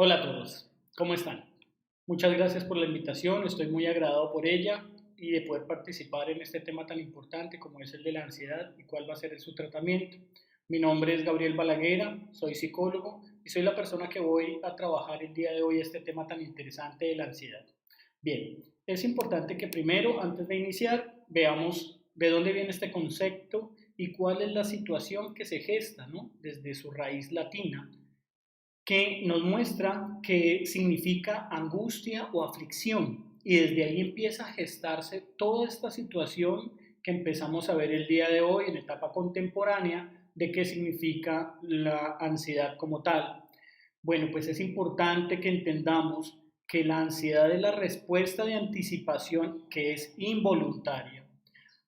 Hola a todos, ¿cómo están? Muchas gracias por la invitación, estoy muy agradado por ella y de poder participar en este tema tan importante como es el de la ansiedad y cuál va a ser su tratamiento. Mi nombre es Gabriel Balaguera, soy psicólogo y soy la persona que voy a trabajar el día de hoy este tema tan interesante de la ansiedad. Bien, es importante que primero, antes de iniciar, veamos de dónde viene este concepto y cuál es la situación que se gesta, ¿no? Desde su raíz latina que nos muestra que significa angustia o aflicción. Y desde ahí empieza a gestarse toda esta situación que empezamos a ver el día de hoy en etapa contemporánea de qué significa la ansiedad como tal. Bueno, pues es importante que entendamos que la ansiedad es la respuesta de anticipación que es involuntaria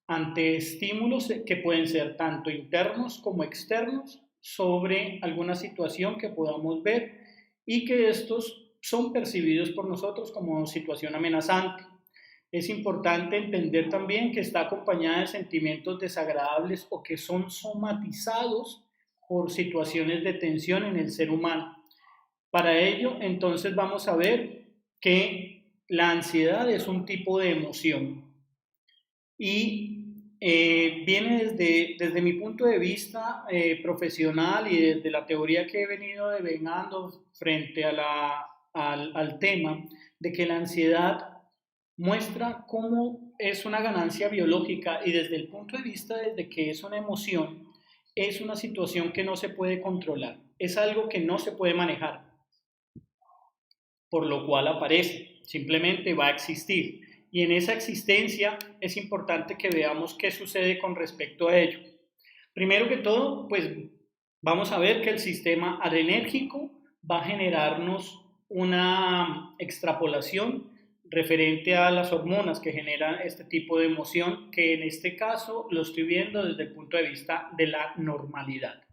ante estímulos que pueden ser tanto internos como externos sobre alguna situación que podamos ver y que estos son percibidos por nosotros como situación amenazante. Es importante entender también que está acompañada de sentimientos desagradables o que son somatizados por situaciones de tensión en el ser humano. Para ello, entonces vamos a ver que la ansiedad es un tipo de emoción y viene desde mi punto de vista profesional y desde la teoría que he venido devengando frente a al tema de que la ansiedad muestra cómo es una ganancia biológica y desde el punto de vista desde que es una emoción, es una situación que no se puede controlar, es algo que no se puede manejar por lo cual aparece, simplemente va a existir. Y en esa existencia es importante que veamos qué sucede con respecto a ello. Primero que todo, pues vamos a ver que el sistema adrenérgico va a generarnos una extrapolación referente a las hormonas que generan este tipo de emoción, que en este caso lo estoy viendo desde el punto de vista de la normalidad.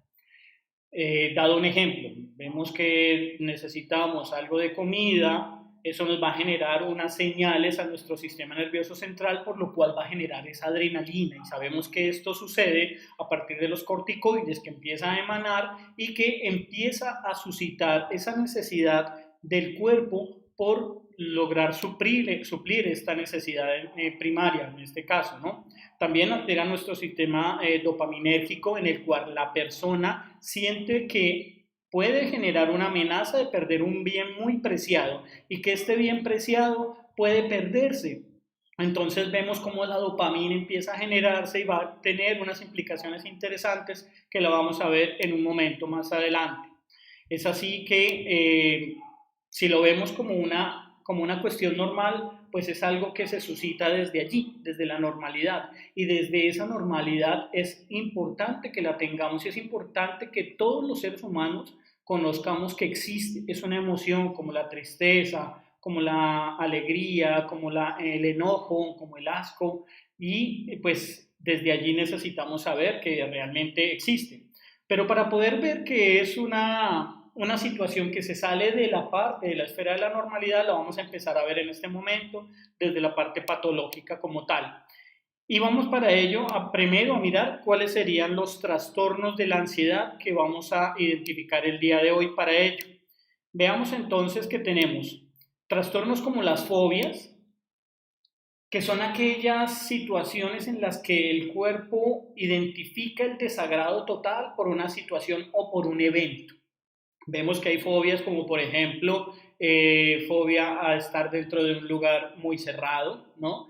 Dado un ejemplo, vemos que necesitamos algo de comida, eso nos va a generar unas señales a nuestro sistema nervioso central, por lo cual va a generar esa adrenalina. Y sabemos que esto sucede a partir de los corticoides que empiezan a emanar y que empieza a suscitar esa necesidad del cuerpo por lograr suplir esta necesidad primaria en este caso, ¿no? También altera nuestro sistema dopaminérgico en el cual la persona siente que puede generar una amenaza de perder un bien muy preciado y que este bien preciado puede perderse. Entonces vemos cómo la dopamina empieza a generarse y va a tener unas implicaciones interesantes que la vamos a ver en un momento más adelante. Es así que si lo vemos como una cuestión normal, pues es algo que se suscita desde allí, desde la normalidad. Y desde esa normalidad es importante que la tengamos y es importante que todos los seres humanos conozcamos que existe, es una emoción como la tristeza, como la alegría, como el enojo, como el asco, y pues desde allí necesitamos saber que realmente existe. Pero para poder ver que es una situación que se sale de la parte, de la esfera de la normalidad, la vamos a empezar a ver en este momento desde la parte patológica como tal. Y vamos para ello primero a mirar cuáles serían los trastornos de la ansiedad que vamos a identificar el día de hoy para ello. Veamos entonces que tenemos trastornos como las fobias, que son aquellas situaciones en las que el cuerpo identifica el desagrado total por una situación o por un evento. Vemos que hay fobias como por ejemplo fobia a estar dentro de un lugar muy cerrado, ¿no?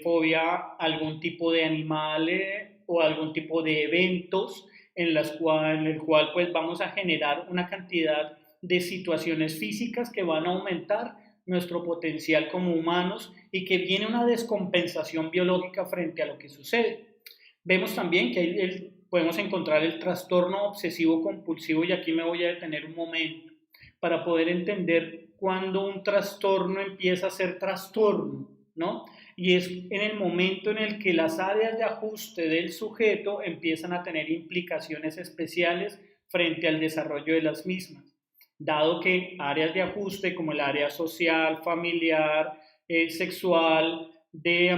Fobia a algún tipo de animales o algún tipo de eventos en el cual pues vamos a generar una cantidad de situaciones físicas que van a aumentar nuestro potencial como humanos y que viene una descompensación biológica frente a lo que sucede. Vemos también que podemos encontrar el trastorno obsesivo compulsivo y aquí me voy a detener un momento para poder entender cuándo un trastorno empieza a ser trastorno, ¿no? Y es en el momento en el que las áreas de ajuste del sujeto empiezan a tener implicaciones especiales frente al desarrollo de las mismas, dado que áreas de ajuste como el área social, familiar, sexual, de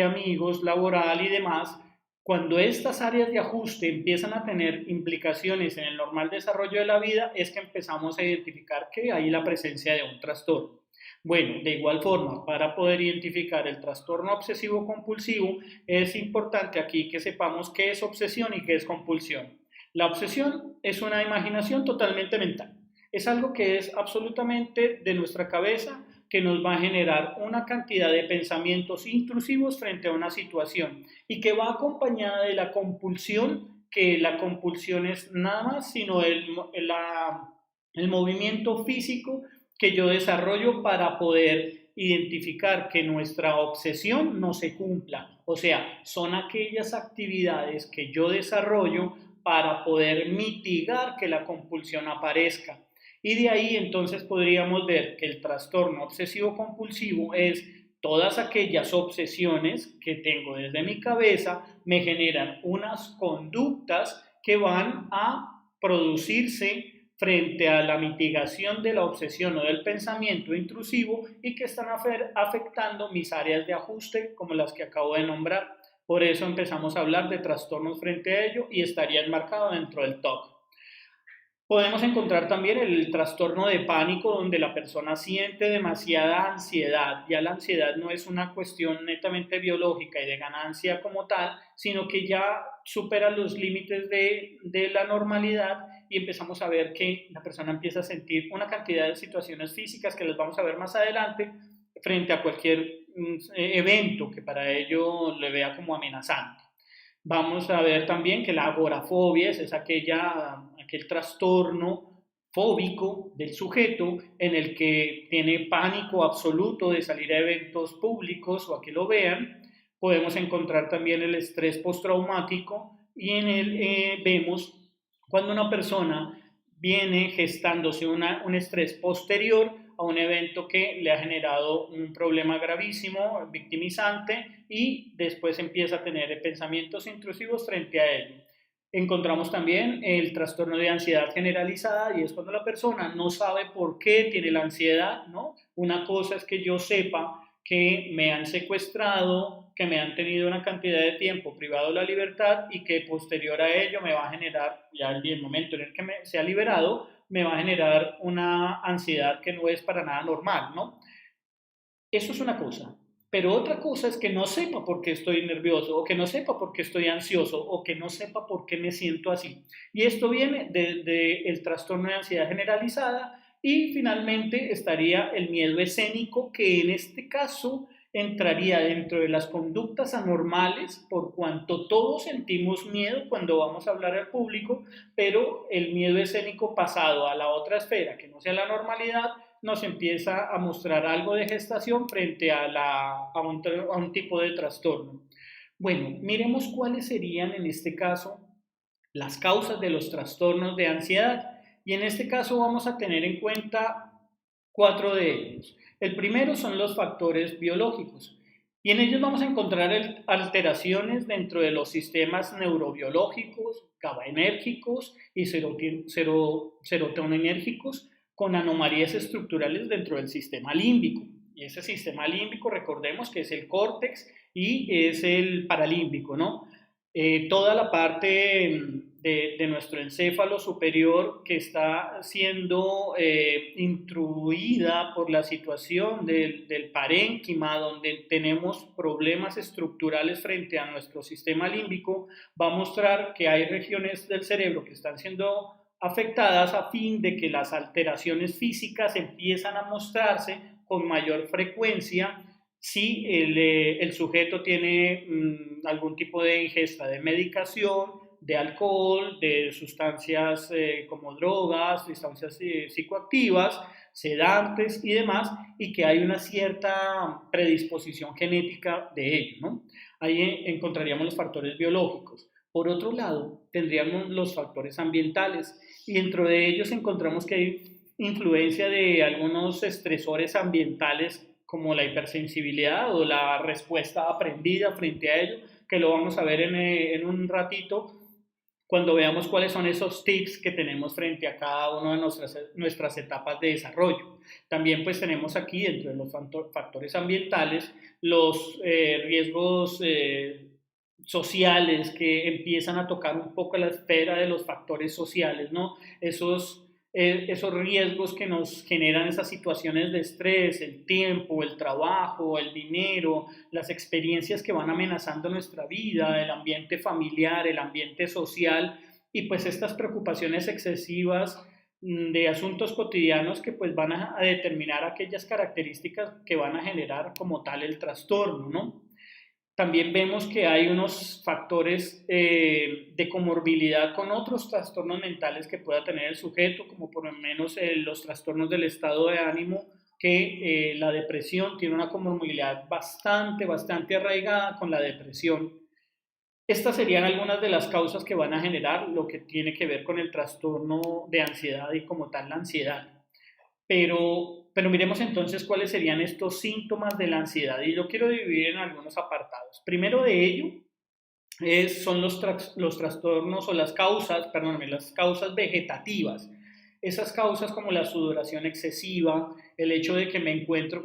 amigos, laboral y demás, Cuando estas áreas de ajuste empiezan a tener implicaciones en el normal desarrollo de la vida, es que empezamos a identificar que hay la presencia de un trastorno. Bueno, de igual forma, para poder identificar el trastorno obsesivo compulsivo, es importante aquí que sepamos qué es obsesión y qué es compulsión. La obsesión es una imaginación totalmente mental. Es algo que es absolutamente de nuestra cabeza, que nos va a generar una cantidad de pensamientos intrusivos frente a una situación y que va acompañada de la compulsión, que la compulsión es nada más sino el movimiento físico que yo desarrollo para poder identificar que nuestra obsesión no se cumpla. O sea, son aquellas actividades que yo desarrollo para poder mitigar que la compulsión aparezca. Y de ahí entonces podríamos ver que el trastorno obsesivo compulsivo es todas aquellas obsesiones que tengo desde mi cabeza me generan unas conductas que van a producirse frente a la mitigación de la obsesión o del pensamiento intrusivo y que están afectando mis áreas de ajuste como las que acabo de nombrar. Por eso empezamos a hablar de trastornos frente a ello y estaría enmarcado dentro del TOC. Podemos encontrar también el trastorno de pánico, donde la persona siente demasiada ansiedad. Ya la ansiedad no es una cuestión netamente biológica y de ganancia como tal, sino que ya supera los límites de la normalidad y empezamos a ver que la persona empieza a sentir una cantidad de situaciones físicas que les vamos a ver más adelante frente a cualquier evento que para ello le vea como amenazante. Vamos a ver también que la agorafobia es aquel trastorno fóbico del sujeto en el que tiene pánico absoluto de salir a eventos públicos o a que lo vean. Podemos encontrar también el estrés postraumático y en él vemos cuando una persona viene gestándose un estrés posterior a un evento que le ha generado un problema gravísimo, victimizante, y después empieza a tener pensamientos intrusivos frente a ello. Encontramos también el trastorno de ansiedad generalizada y es cuando la persona no sabe por qué tiene la ansiedad, ¿no? Una cosa es que yo sepa que me han secuestrado, que me han tenido una cantidad de tiempo privado de la libertad y que posterior a ello me va a generar, ya el momento en el que me sea liberado, me va a generar una ansiedad que no es para nada normal, ¿no? Eso es una cosa. Pero otra cosa es que no sepa por qué estoy nervioso, o que no sepa por qué estoy ansioso, o que no sepa por qué me siento así. Y esto viene del trastorno de ansiedad generalizada y finalmente estaría el miedo escénico, que en este caso entraría dentro de las conductas anormales, por cuanto todos sentimos miedo cuando vamos a hablar al público, pero el miedo escénico pasado a la otra esfera, que no sea la normalidad, nos empieza a mostrar algo de gestación frente a un tipo de trastorno. Bueno, miremos cuáles serían en este caso las causas de los trastornos de ansiedad. Y en este caso vamos a tener en cuenta cuatro de ellos. El primero son los factores biológicos. Y en ellos vamos a encontrar alteraciones dentro de los sistemas neurobiológicos, GABAenérgicos y serotoninérgicos, con anomalías estructurales dentro del sistema límbico. Y ese sistema límbico, recordemos que es el córtex y es el paralímbico, ¿no? Toda la parte de nuestro encéfalo superior que está siendo intruida por la situación del parénquima, donde tenemos problemas estructurales frente a nuestro sistema límbico, va a mostrar que hay regiones del cerebro que están siendo afectadas a fin de que las alteraciones físicas empiezan a mostrarse con mayor frecuencia si el sujeto tiene algún tipo de ingesta de medicación, de alcohol, de sustancias como drogas, sustancias psicoactivas, sedantes y demás, y que hay una cierta predisposición genética de ello, ¿no? Ahí encontraríamos los factores biológicos. Por otro lado, tendríamos los factores ambientales y dentro de ellos encontramos que hay influencia de algunos estresores ambientales como la hipersensibilidad o la respuesta aprendida frente a ello, que lo vamos a ver en un ratito cuando veamos cuáles son esos tips que tenemos frente a cada una de nuestras etapas de desarrollo. También pues tenemos aquí dentro de los factores ambientales los riesgos sociales que empiezan a tocar un poco la esfera de los factores sociales, ¿no? Esos riesgos que nos generan esas situaciones de estrés, el tiempo, el trabajo, el dinero, las experiencias que van amenazando nuestra vida, el ambiente familiar, el ambiente social y pues estas preocupaciones excesivas de asuntos cotidianos que pues van a determinar aquellas características que van a generar como tal el trastorno, ¿no? También vemos que hay unos factores de comorbilidad con otros trastornos mentales que pueda tener el sujeto, como por lo menos los trastornos del estado de ánimo, que la depresión tiene una comorbilidad bastante arraigada con la depresión. Estas serían algunas de las causas que van a generar lo que tiene que ver con el trastorno de ansiedad y como tal la ansiedad. Pero miremos entonces cuáles serían estos síntomas de la ansiedad y yo quiero dividir en algunos apartados. Primero de ello son los trastornos o las causas, perdóname, las causas vegetativas. Esas causas como la sudoración excesiva, el hecho de que me encuentro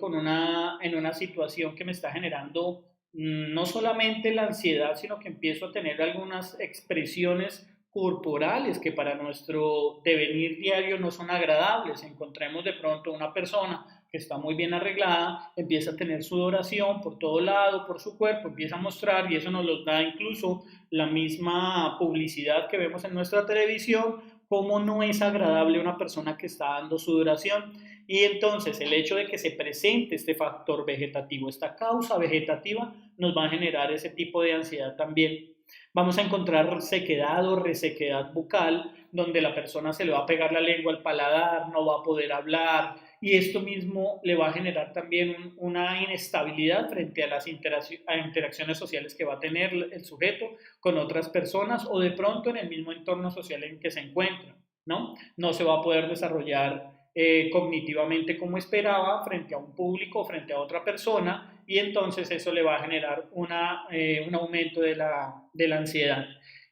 en una situación que me está generando no solamente la ansiedad, sino que empiezo a tener algunas expresiones corporales que para nuestro devenir diario no son agradables. Encontremos de pronto una persona que está muy bien arreglada, empieza a tener sudoración por todo lado, por su cuerpo, empieza a mostrar y eso nos lo da incluso la misma publicidad que vemos en nuestra televisión, cómo no es agradable una persona que está dando sudoración. Y entonces el hecho de que se presente este factor vegetativo, esta causa vegetativa, nos va a generar ese tipo de ansiedad también. Vamos a encontrar sequedad o resequedad bucal, donde la persona se le va a pegar la lengua al paladar, no va a poder hablar, y esto mismo le va a generar también una inestabilidad frente a las interacciones sociales que va a tener el sujeto con otras personas o de pronto en el mismo entorno social en que se encuentra, ¿no? No se va a poder desarrollar cognitivamente como esperaba frente a un público, frente a otra persona, y entonces eso le va a generar un aumento de la ansiedad.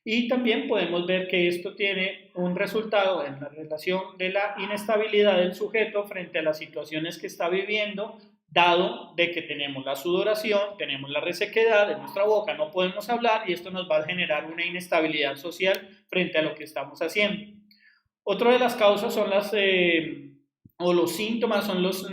Y también podemos ver que esto tiene un resultado en la relación de la inestabilidad del sujeto frente a las situaciones que está viviendo, dado de que tenemos la sudoración, tenemos la resequedad de nuestra boca, no podemos hablar y esto nos va a generar una inestabilidad social frente a lo que estamos haciendo. Otra de las causas son o los síntomas son los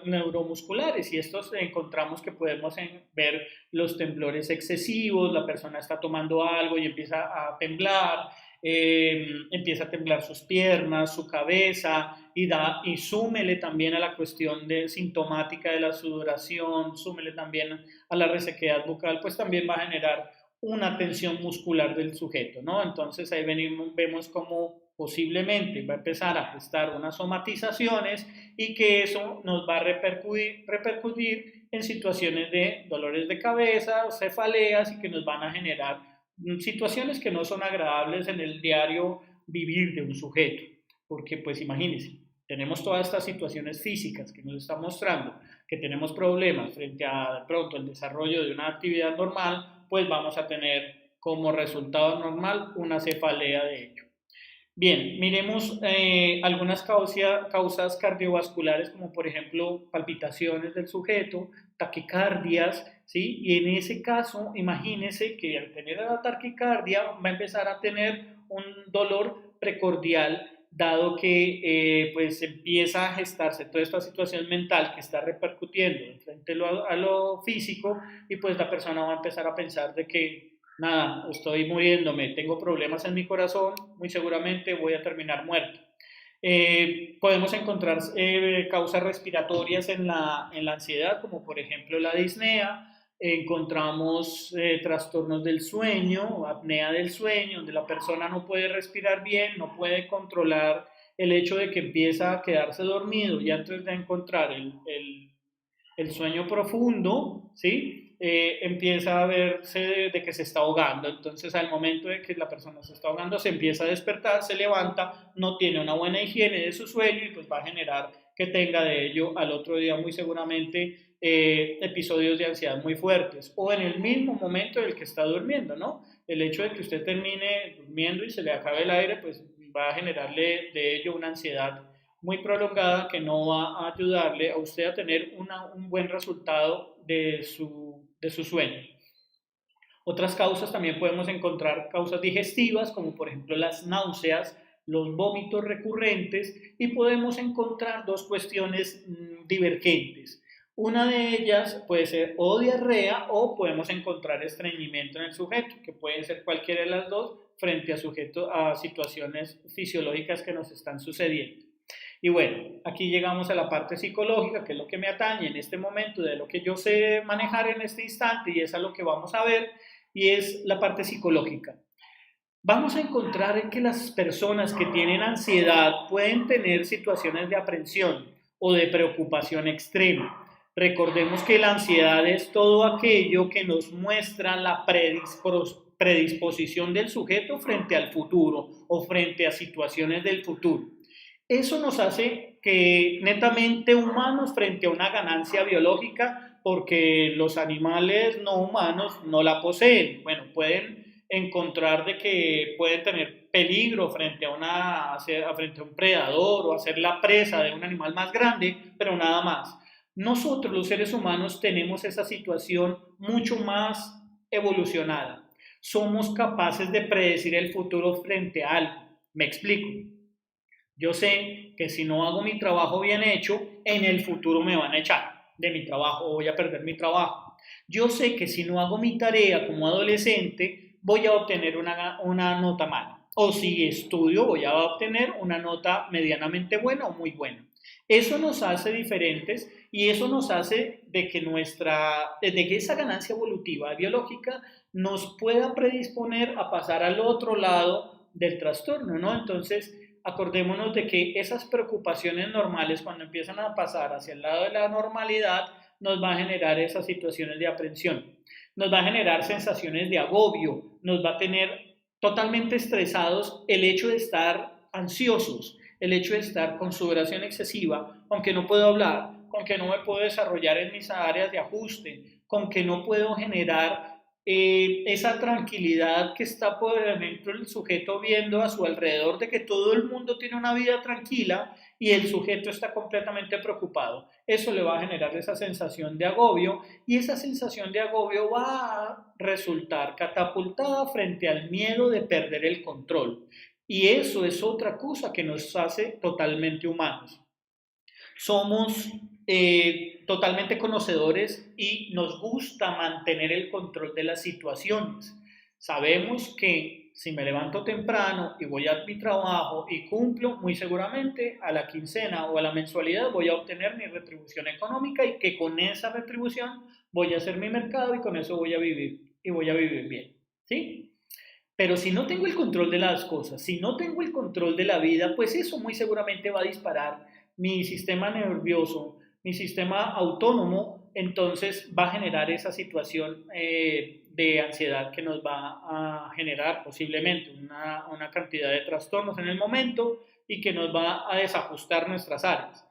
neuromusculares y estos encontramos que podemos ver los temblores excesivos, la persona está tomando algo y empieza a temblar, empieza a temblar sus piernas, su cabeza y súmele también a la cuestión de sintomática de la sudoración, súmele también a la resequedad bucal, pues también va a generar una tensión muscular del sujeto, ¿no? Entonces ahí vemos cómo posiblemente va a empezar a prestar unas somatizaciones y que eso nos va a repercutir en situaciones de dolores de cabeza, cefaleas y que nos van a generar situaciones que no son agradables en el diario vivir de un sujeto. Porque pues imagínense, tenemos todas estas situaciones físicas que nos están mostrando que tenemos problemas frente a de pronto el desarrollo de una actividad normal, pues vamos a tener como resultado normal una cefalea de ello. Bien, miremos algunas causas cardiovasculares, como por ejemplo palpitaciones del sujeto, taquicardias, ¿sí? Y en ese caso, imagínese que al tener la taquicardia va a empezar a tener un dolor precordial, dado que pues empieza a gestarse toda esta situación mental que está repercutiendo frente a lo físico y pues la persona va a empezar a pensar de que nada, estoy muriéndome, tengo problemas en mi corazón, muy seguramente voy a terminar muerto. Podemos encontrar causas respiratorias en la ansiedad, como por ejemplo la disnea. Encontramos trastornos del sueño, apnea del sueño, donde la persona no puede respirar bien, no puede controlar el hecho de que empieza a quedarse dormido y antes de encontrar el sueño profundo, ¿sí? Empieza a verse de que se está ahogando. Entonces, al momento de que la persona se está ahogando, se empieza a despertar, se levanta, no tiene una buena higiene de su sueño y pues va a generar que tenga de ello al otro día muy seguramente episodios de ansiedad muy fuertes o en el mismo momento en el que está durmiendo, ¿no? El hecho de que usted termine durmiendo y se le acabe el aire, pues va a generarle de ello una ansiedad muy prolongada que no va a ayudarle a usted a tener un buen resultado de su sueño. Otras causas también podemos encontrar causas digestivas, como por ejemplo las náuseas, los vómitos recurrentes, y podemos encontrar dos cuestiones divergentes. Una de ellas puede ser o diarrea o podemos encontrar estreñimiento en el sujeto, que pueden ser cualquiera de las dos frente a situaciones fisiológicas que nos están sucediendo. Y bueno, aquí llegamos a la parte psicológica, que es lo que me atañe en este momento, de lo que yo sé manejar en este instante, y es a lo que vamos a ver, y es la parte psicológica. Vamos a encontrar que las personas que tienen ansiedad pueden tener situaciones de aprensión o de preocupación extrema. Recordemos que la ansiedad es todo aquello que nos muestra la predisposición del sujeto frente al futuro o frente a situaciones del futuro. Eso nos hace que netamente humanos frente a una ganancia biológica, porque los animales no humanos no la poseen. Bueno, pueden encontrar de que pueden tener peligro frente a un predador o a ser la presa de un animal más grande, pero nada más. Nosotros los seres humanos tenemos esa situación mucho más evolucionada. Somos capaces de predecir el futuro frente a algo. Me explico. Yo sé que si no hago mi trabajo bien hecho, en el futuro me van a echar de mi trabajo o voy a perder mi trabajo. Yo sé que si no hago mi tarea como adolescente, voy a obtener una nota mala. O si estudio, voy a obtener una nota medianamente buena o muy buena. Eso nos hace diferentes y eso nos hace de que esa ganancia evolutiva biológica nos pueda predisponer a pasar al otro lado del trastorno, ¿no? Entonces, acordémonos de que esas preocupaciones normales, cuando empiezan a pasar hacia el lado de la normalidad, nos va a generar esas situaciones de aprensión, nos va a generar sensaciones de agobio, nos va a tener totalmente estresados el hecho de estar ansiosos, el hecho de estar con sudoración excesiva, con que no puedo hablar, con que no me puedo desarrollar en mis áreas de ajuste, con que no puedo generar esa tranquilidad que está por ejemplo el sujeto viendo a su alrededor de que todo el mundo tiene una vida tranquila y el sujeto está completamente preocupado. Eso le va a generar esa sensación de agobio y esa sensación de agobio va a resultar catapultada frente al miedo de perder el control. Y eso es otra cosa que nos hace totalmente humanos. Somos totalmente conocedores y nos gusta mantener el control de las situaciones. Sabemos que si me levanto temprano y voy a mi trabajo y cumplo, muy seguramente a la quincena o a la mensualidad voy a obtener mi retribución económica y que con esa retribución voy a hacer mi mercado y con eso voy a vivir y voy a vivir bien. ¿Sí? Pero si no tengo el control de las cosas, si no tengo el control de la vida, pues eso muy seguramente va a disparar mi sistema nervioso, mi sistema autónomo, entonces va a generar esa situación de ansiedad que nos va a generar posiblemente una cantidad de trastornos en el momento y que nos va a desajustar nuestras áreas.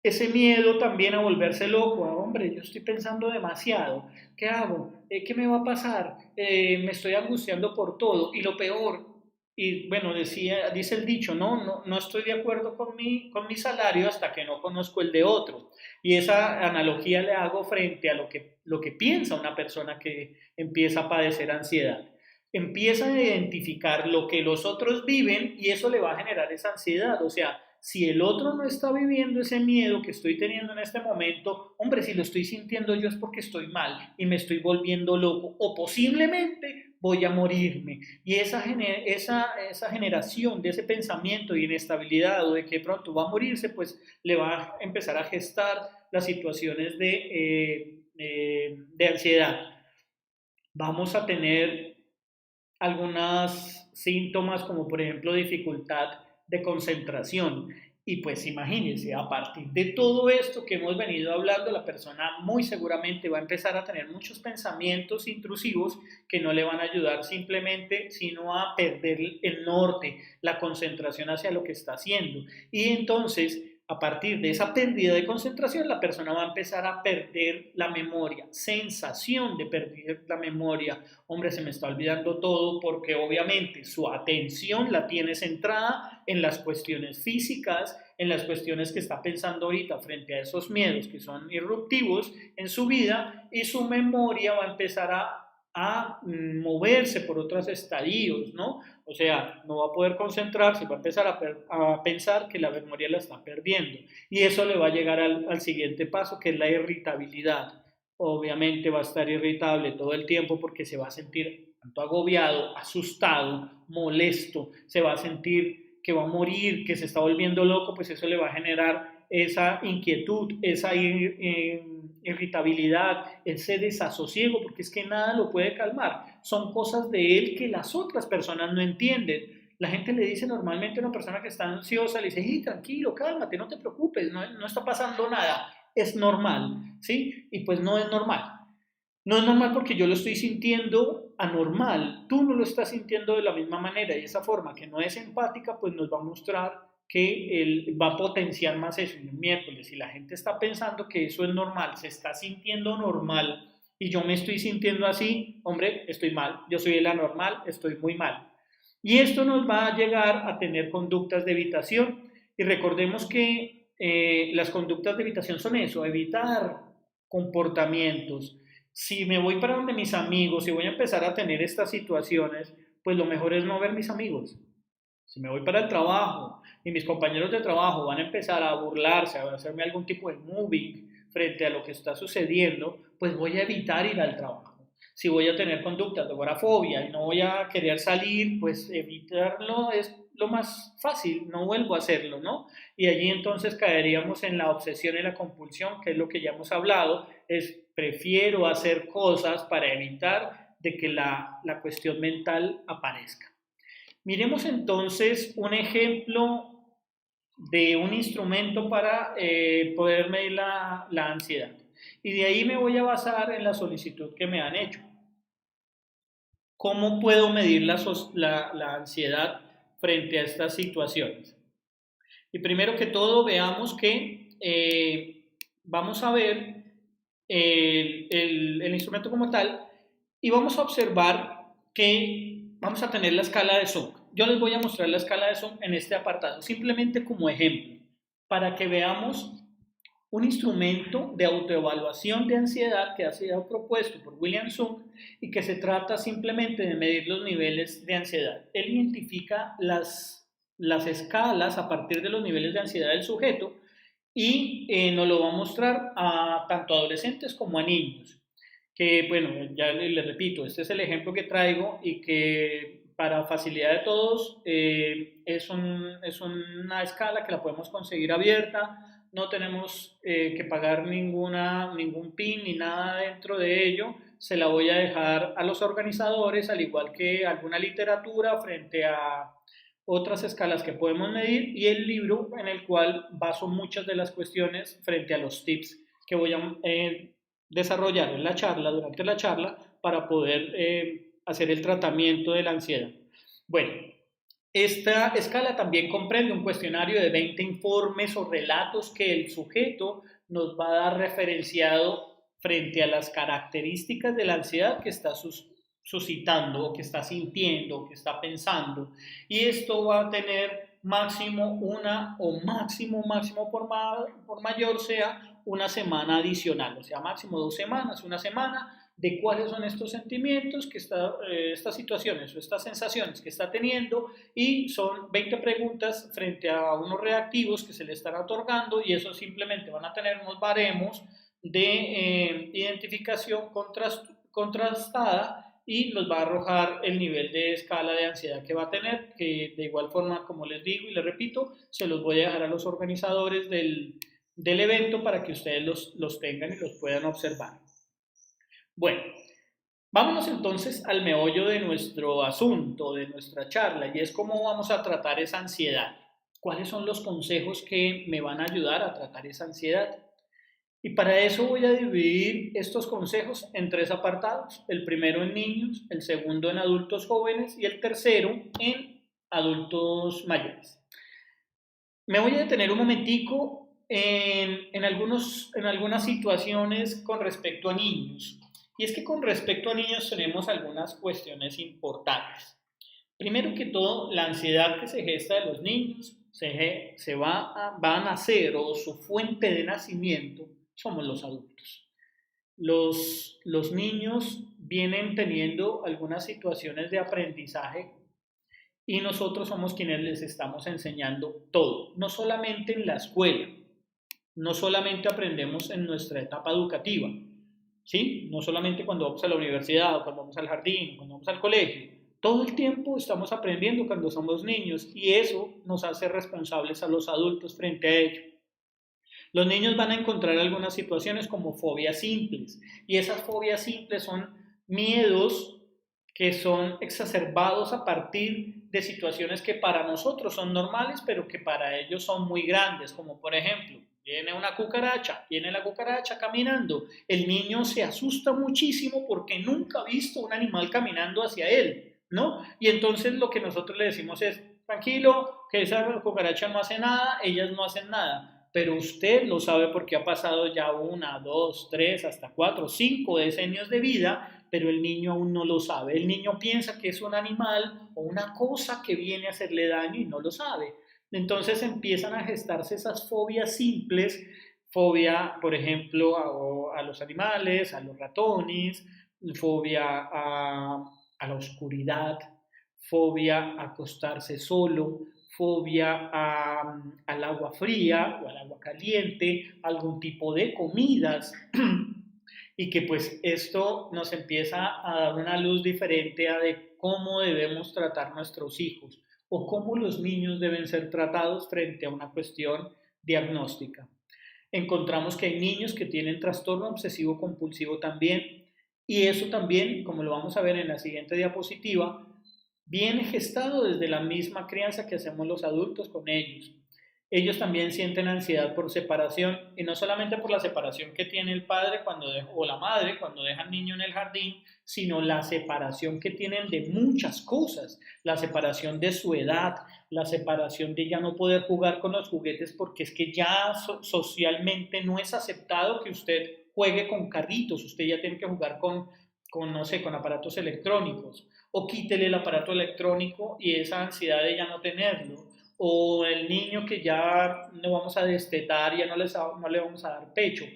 Ese miedo también a volverse loco, hombre, yo estoy pensando demasiado, ¿qué hago? ¿Qué me va a pasar? Me estoy angustiando por todo y lo peor, y bueno, dice el dicho, no estoy de acuerdo con mi salario hasta que no conozco el de otros. Y esa analogía le hago frente a lo que piensa una persona que empieza a padecer ansiedad. Empieza a identificar lo que los otros viven y eso le va a generar esa ansiedad, o sea, si el otro no está viviendo ese miedo que estoy teniendo en este momento, hombre, si lo estoy sintiendo yo es porque estoy mal y me estoy volviendo loco o posiblemente voy a morirme. Y esa generación de ese pensamiento de inestabilidad o de que pronto va a morirse, pues le va a empezar a gestar las situaciones de ansiedad. Vamos a tener algunos síntomas como por ejemplo dificultad de concentración. Y pues imagínense, a partir de todo esto que hemos venido hablando, la persona muy seguramente va a empezar a tener muchos pensamientos intrusivos que no le van a ayudar simplemente, sino a perder el norte, la concentración hacia lo que está haciendo. Y entonces, a partir de esa pérdida de concentración, la persona va a empezar a perder la memoria, sensación de perder la memoria. Hombre, se me está olvidando todo porque obviamente su atención la tiene centrada en las cuestiones físicas, en las cuestiones que está pensando ahorita frente a esos miedos que son irruptivos en su vida y su memoria va a empezar a moverse por otros estadios, ¿no? O sea, no va a poder concentrarse, va a empezar a pensar que la memoria la está perdiendo. Y eso le va a llegar al siguiente paso, que es la irritabilidad. Obviamente va a estar irritable todo el tiempo porque se va a sentir tanto agobiado, asustado, molesto, se va a sentir que va a morir, que se está volviendo loco, pues eso le va a generar esa inquietud, esa irritabilidad, ese desasosiego, porque es que nada lo puede calmar. Son cosas de él que las otras personas no entienden. La gente le dice normalmente a una persona que está ansiosa, le dice, hey, tranquilo, cálmate, no te preocupes, no está pasando nada, es normal, ¿sí? Y pues no es normal. No es normal porque yo lo estoy sintiendo anormal, tú no lo estás sintiendo de la misma manera y esa forma que no es empática pues nos va a mostrar que él va a potenciar más eso. Y el miércoles, si la gente está pensando que eso es normal, se está sintiendo normal y yo me estoy sintiendo así, hombre, estoy mal, yo soy el anormal, estoy muy mal. Y esto nos va a llegar a tener conductas de evitación y recordemos que las conductas de evitación son eso, evitar comportamientos. Si me voy para donde mis amigos, si voy a empezar a tener estas situaciones, pues lo mejor es no ver mis amigos. Si me voy para el trabajo y mis compañeros de trabajo van a empezar a burlarse, a hacerme algún tipo de moving frente a lo que está sucediendo, pues voy a evitar ir al trabajo. Si voy a tener conductas de agorafobia y no voy a querer salir, pues evitarlo es lo más fácil, no vuelvo a hacerlo, ¿no? Y allí entonces caeríamos en la obsesión y la compulsión, que es lo que ya hemos hablado, es prefiero hacer cosas para evitar de que la cuestión mental aparezca. Miremos entonces un ejemplo de un instrumento para poder medir la ansiedad. Y de ahí me voy a basar en la solicitud que me han hecho. ¿Cómo puedo medir la ansiedad frente a estas situaciones? Y primero que todo veamos que vamos a ver el instrumento como tal y vamos a observar que vamos a tener la escala de Zoom. Yo les voy a mostrar la escala de Zoom en este apartado, simplemente como ejemplo, para que veamos un instrumento de autoevaluación de ansiedad que ha sido propuesto por William Sung y que se trata simplemente de medir los niveles de ansiedad. Él identifica las escalas a partir de los niveles de ansiedad del sujeto y nos lo va a mostrar a tanto adolescentes como a niños. Que bueno, ya les repito, este es el ejemplo que traigo y que para facilidad de todos es una escala que la podemos conseguir abierta, no tenemos que pagar ningún PIN ni nada dentro de ello, se la voy a dejar a los organizadores, al igual que alguna literatura frente a otras escalas que podemos medir y el libro en el cual baso muchas de las cuestiones frente a los tips que voy a desarrollar en la charla, durante la charla, para poder hacer el tratamiento de la ansiedad. Bueno, esta escala también comprende un cuestionario de 20 informes o relatos que el sujeto nos va a dar referenciado frente a las características de la ansiedad que está suscitando, o que está sintiendo, o que está pensando. Y esto va a tener máximo una o máximo por mayor sea una semana adicional, o sea, máximo 2 semanas, una semana de cuáles son estos sentimientos, estas situaciones o estas sensaciones que está teniendo y son 20 preguntas frente a unos reactivos que se le están otorgando y eso simplemente van a tener unos baremos de identificación contrastada y nos va a arrojar el nivel de escala de ansiedad que va a tener, que de igual forma, como les digo y les repito, se los voy a dejar a los organizadores del evento para que ustedes los tengan y los puedan observar. Bueno, vámonos entonces al meollo de nuestro asunto, de nuestra charla, y es cómo vamos a tratar esa ansiedad. ¿Cuáles son los consejos que me van a ayudar a tratar esa ansiedad? Y para eso voy a dividir estos consejos en 3 apartados. El primero en niños, el segundo en adultos jóvenes y el tercero en adultos mayores. Me voy a detener un momentico en algunas situaciones con respecto a niños. Y es que con respecto a niños tenemos algunas cuestiones importantes. Primero que todo, la ansiedad que se gesta de los niños va a nacer o su fuente de nacimiento somos los adultos. Los niños vienen teniendo algunas situaciones de aprendizaje y nosotros somos quienes les estamos enseñando todo, no solamente en la escuela, no solamente aprendemos en nuestra etapa educativa, ¿sí? No solamente cuando vamos a la universidad o cuando vamos al jardín, cuando vamos al colegio. Todo el tiempo estamos aprendiendo cuando somos niños y eso nos hace responsables a los adultos frente a ello. Los niños van a encontrar algunas situaciones como fobias simples y esas fobias simples son miedos que son exacerbados a partir de situaciones que para nosotros son normales, pero que para ellos son muy grandes, como por ejemplo, viene la cucaracha caminando, el niño se asusta muchísimo porque nunca ha visto un animal caminando hacia él, ¿no? Y entonces lo que nosotros le decimos es, tranquilo, que esa cucaracha no hace nada, ellas no hacen nada, pero usted lo sabe porque ha pasado ya una, dos, tres, hasta cuatro, cinco decenios de vida, pero el niño aún no lo sabe. El niño piensa que es un animal o una cosa que viene a hacerle daño y no lo sabe. Entonces empiezan a gestarse esas fobias simples, fobia, por ejemplo, a los animales, a los ratones, fobia a la oscuridad, fobia a acostarse solo, fobia al agua fría o al agua caliente, algún tipo de comidas y que pues esto nos empieza a dar una luz diferente a de cómo debemos tratar nuestros hijos o cómo los niños deben ser tratados frente a una cuestión diagnóstica. Encontramos que hay niños que tienen trastorno obsesivo compulsivo también y eso también, como lo vamos a ver en la siguiente diapositiva, viene gestado desde la misma crianza que hacemos los adultos con ellos. Ellos también sienten ansiedad por separación y no solamente por la separación que tiene el padre o la madre cuando deja al niño en el jardín, sino la separación que tienen de muchas cosas, la separación de su edad, la separación de ya no poder jugar con los juguetes porque es que ya socialmente no es aceptado que usted juegue con carritos, usted ya tiene que jugar no sé, con aparatos electrónicos, o quítele el aparato electrónico y esa ansiedad de ya no tenerlo, o el niño que ya no vamos a destetar, ya no le vamos a dar pecho.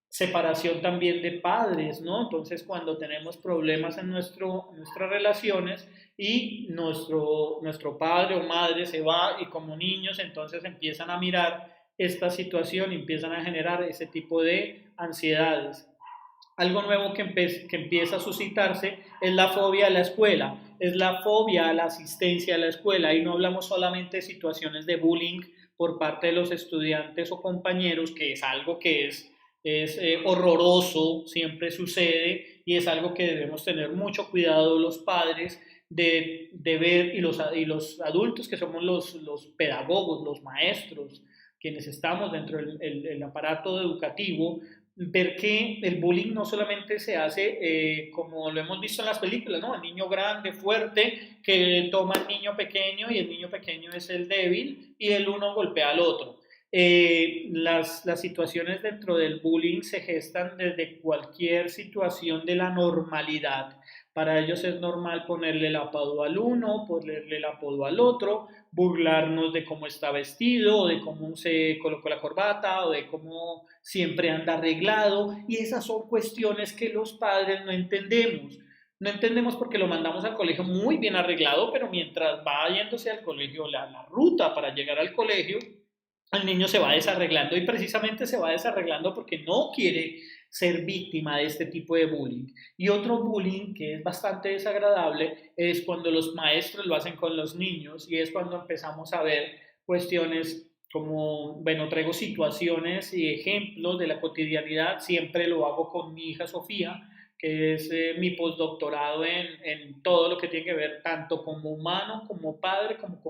Separación también de padres, ¿no? Entonces, cuando tenemos problemas en nuestras relaciones y nuestro padre o madre se va y como niños entonces empiezan a mirar esta situación y empiezan a generar ese tipo de ansiedades. Algo nuevo que empieza a suscitarse es la fobia a la escuela, es la fobia a la asistencia a la escuela. Y no hablamos solamente de situaciones de bullying por parte de los estudiantes o compañeros, que es algo que es horroroso, siempre sucede y es algo que debemos tener mucho cuidado los padres de ver y los adultos que somos los pedagogos, los maestros, quienes estamos dentro del aparato educativo, ver que el bullying no solamente se hace como lo hemos visto en las películas, ¿no? El niño grande, fuerte, que toma al niño pequeño y el niño pequeño es el débil y el uno golpea al otro. Las situaciones dentro del bullying se gestan desde cualquier situación de la normalidad. Para ellos es normal ponerle el apodo al uno, ponerle el apodo al otro, burlarnos de cómo está vestido, o de cómo se colocó la corbata, o de cómo siempre anda arreglado. Y esas son cuestiones que los padres no entendemos. No entendemos porque lo mandamos al colegio muy bien arreglado, pero mientras va yéndose al colegio, la ruta para llegar al colegio, el niño se va desarreglando y precisamente se va desarreglando porque no quiere ser víctima de este tipo de bullying. Y otro bullying que es bastante desagradable es cuando los maestros lo hacen con los niños y es cuando empezamos a ver cuestiones como, bueno, traigo situaciones y ejemplos de la cotidianidad, siempre lo hago con mi hija Sofía, que es mi postdoctorado en todo lo que tiene que ver tanto como humano, como padre, como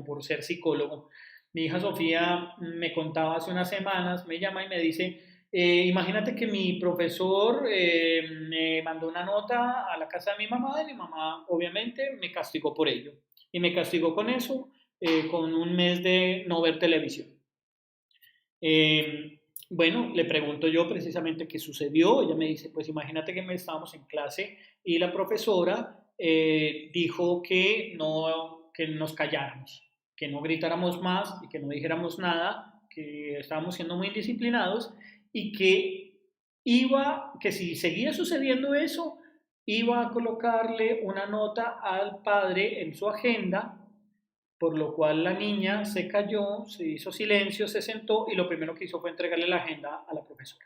por ser psicólogo. Mi hija Sofía me contaba hace unas semanas, me llama y me dice, imagínate que mi profesor me mandó una nota a la casa de mi mamá y mi mamá obviamente me castigó por ello. Y me castigó con eso, con un mes de no ver televisión. Bueno, le pregunto yo precisamente qué sucedió. Ella me dice, pues imagínate que estábamos en clase y la profesora dijo que no, que nos calláramos, que no gritáramos más y que no dijéramos nada, que estábamos siendo muy indisciplinados y que que si seguía sucediendo eso, iba a colocarle una nota al padre en su agenda, por lo cual la niña se cayó, se hizo silencio, se sentó y lo primero que hizo fue entregarle la agenda a la profesora.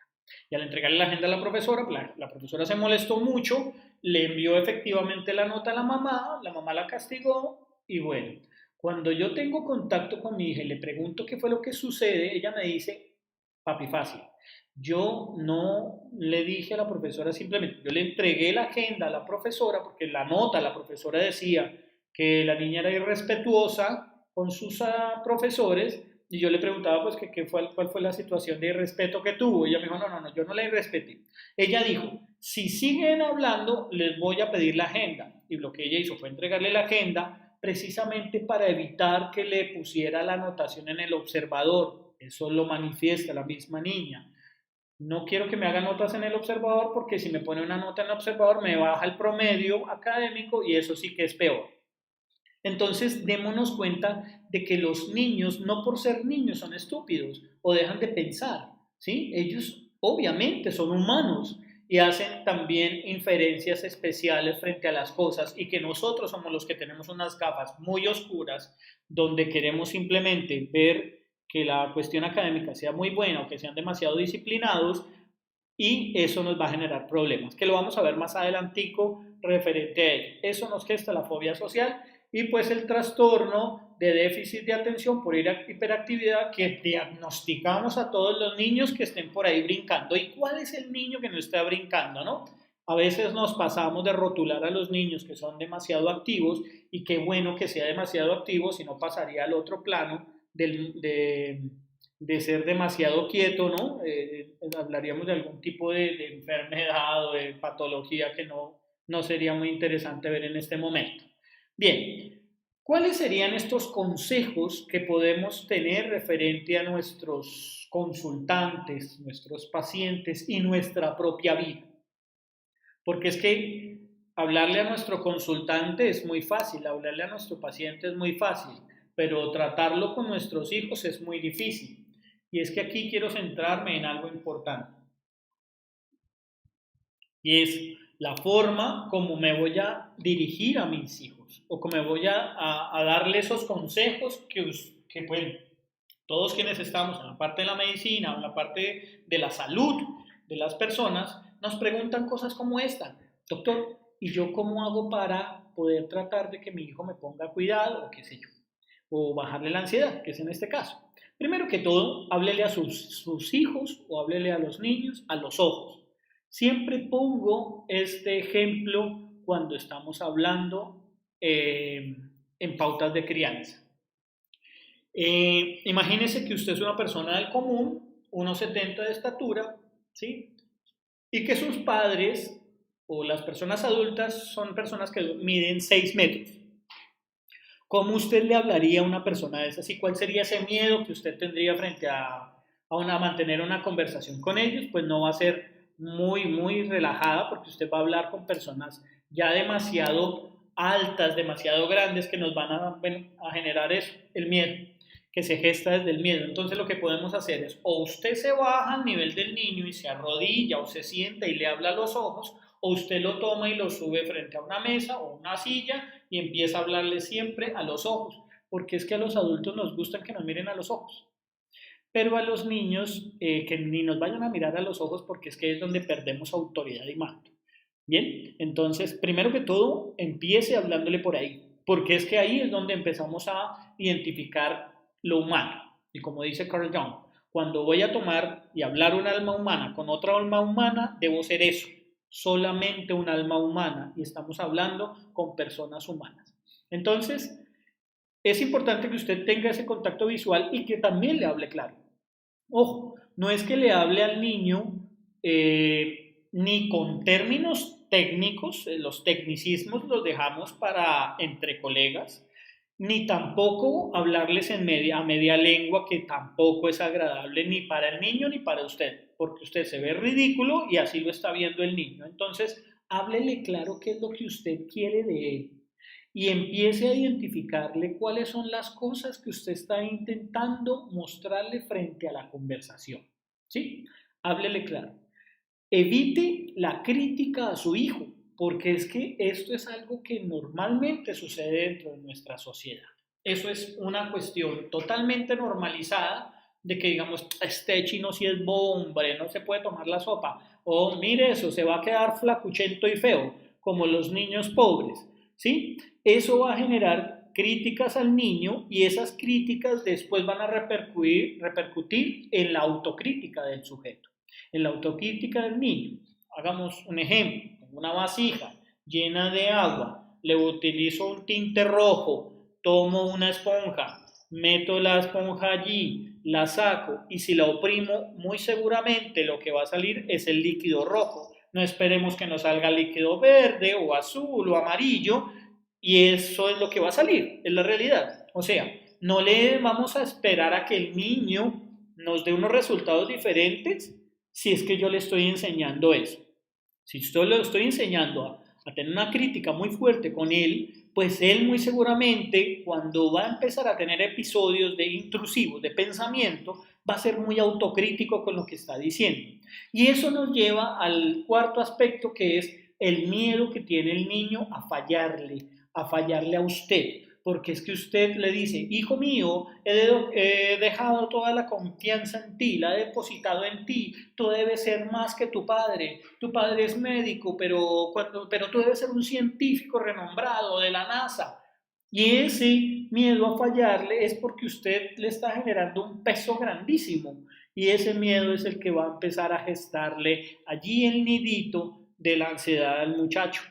Y al entregarle la agenda a la profesora, la profesora se molestó mucho, le envió efectivamente la nota a la mamá la castigó y bueno, cuando yo tengo contacto con mi hija y le pregunto qué fue lo que sucede, ella me dice, papi, fácil. Yo no le dije a la profesora simplemente, yo le entregué la agenda a la profesora porque la nota, la profesora decía que la niña era irrespetuosa con sus profesores y yo le preguntaba pues que cuál fue la situación de irrespeto que tuvo. Ella me dijo, no, yo no la irrespeté. Ella dijo, si siguen hablando, les voy a pedir la agenda. Y lo que ella hizo fue entregarle la agenda precisamente para evitar que le pusiera la anotación en el observador. Eso lo manifiesta la misma niña. No quiero que me haga notas en el observador porque si me pone una nota en el observador me baja el promedio académico y eso sí que es peor. Entonces, démonos cuenta de que los niños, no por ser niños, son estúpidos o dejan de pensar, ¿sí? Ellos obviamente son humanos y hacen también inferencias especiales frente a las cosas y que nosotros somos los que tenemos unas gafas muy oscuras donde queremos simplemente ver que la cuestión académica sea muy buena o que sean demasiado disciplinados y eso nos va a generar problemas, que lo vamos a ver más adelantico referente a ello. Eso nos gesta la fobia social y pues el trastorno de déficit de atención por hiperactividad que diagnosticamos a todos los niños que estén por ahí brincando. ¿Y cuál es el niño que no está brincando, no? A veces nos pasamos de rotular a los niños que son demasiado activos y qué bueno que sea demasiado activo, si no pasaría al otro plano de ser demasiado quieto, ¿no? Hablaríamos de algún tipo de enfermedad o de patología que no sería muy interesante ver en este momento. Bien, ¿cuáles serían estos consejos que podemos tener referente a nuestros consultantes, nuestros pacientes y nuestra propia vida? Porque es que hablarle a nuestro consultante es muy fácil, hablarle a nuestro paciente es muy fácil, pero tratarlo con nuestros hijos es muy difícil. Y es que aquí quiero centrarme en algo importante. Y es la forma como me voy a dirigir a mis hijos o como me voy a darle esos consejos que bueno, todos quienes estamos en la parte de la medicina o en la parte de la salud de las personas nos preguntan cosas como esta. Doctor, ¿y yo cómo hago para poder tratar de que mi hijo me ponga cuidado o qué sé yo? O bajarle la ansiedad, que es en este caso. Primero que todo, háblele a sus hijos o háblele a los niños a los ojos. Siempre pongo este ejemplo cuando estamos hablando en pautas de crianza. Imagínese que usted es una persona del común, 1,70 de estatura, ¿sí? Y que sus padres o las personas adultas son personas que miden 6 metros. ¿Cómo usted le hablaría a una persona de esas y cuál sería ese miedo que usted tendría frente a mantener una conversación con ellos? Pues no va a ser muy relajada porque usted va a hablar con personas ya demasiado altas, demasiado grandes que nos van a generar eso, el miedo, que se gesta desde el miedo. Entonces lo que podemos hacer es o usted se baja al nivel del niño y se arrodilla o se sienta y le habla a los ojos, o usted lo toma y lo sube frente a una mesa o una silla y empieza a hablarle siempre a los ojos, porque es que a los adultos nos gusta que nos miren a los ojos, pero a los niños que ni nos vayan a mirar a los ojos porque es que es donde perdemos autoridad y mando. Bien, entonces, primero que todo, empiece hablándole por ahí, porque es que ahí es donde empezamos a identificar lo humano. Y como dice Carl Jung, cuando voy a tomar y hablar un alma humana con otra alma humana, debo ser eso, solamente un alma humana, y estamos hablando con personas humanas. Entonces, es importante que usted tenga ese contacto visual y que también le hable claro. Ojo, no es que le hable al niño ni con términos técnicos, los tecnicismos los dejamos para entre colegas, ni tampoco hablarles a media lengua, que tampoco es agradable ni para el niño ni para usted, porque usted se ve ridículo y así lo está viendo el niño. Entonces, háblele claro qué es lo que usted quiere de él y empiece a identificarle cuáles son las cosas que usted está intentando mostrarle frente a la conversación. ¿Sí? Háblele claro. Evite la crítica a su hijo, porque es que esto es algo que normalmente sucede dentro de nuestra sociedad. Eso es una cuestión totalmente normalizada de que digamos, este chino sí es hombre, no se puede tomar la sopa, o mire eso, se va a quedar flacuchento y feo, como los niños pobres, ¿sí? Eso va a generar críticas al niño y esas críticas después van a repercutir en la autocrítica del sujeto, en la autocrítica del niño. Hagamos un ejemplo, tengo una vasija llena de agua, le utilizo un tinte rojo, tomo una esponja, meto la esponja allí, la saco y si la oprimo, muy seguramente lo que va a salir es el líquido rojo. No esperemos que nos salga líquido verde o azul o amarillo y eso es lo que va a salir, es la realidad. O sea, no le vamos a esperar a que el niño nos dé unos resultados diferentes si es que yo le estoy enseñando eso. Si yo le estoy enseñando a tener una crítica muy fuerte con él, pues él muy seguramente cuando va a empezar a tener episodios de intrusivos de pensamiento, va a ser muy autocrítico con lo que está diciendo. Y eso nos lleva al cuarto aspecto que es el miedo que tiene el niño a fallarle a usted. Porque es que usted le dice, hijo mío, he dejado toda la confianza en ti, la he depositado en ti, tú debes ser más que tu padre es médico, pero tú debes ser un científico renombrado de la NASA. Y ese miedo a fallarle es porque usted le está generando un peso grandísimo y ese miedo es el que va a empezar a gestarle allí el nidito de la ansiedad al muchacho.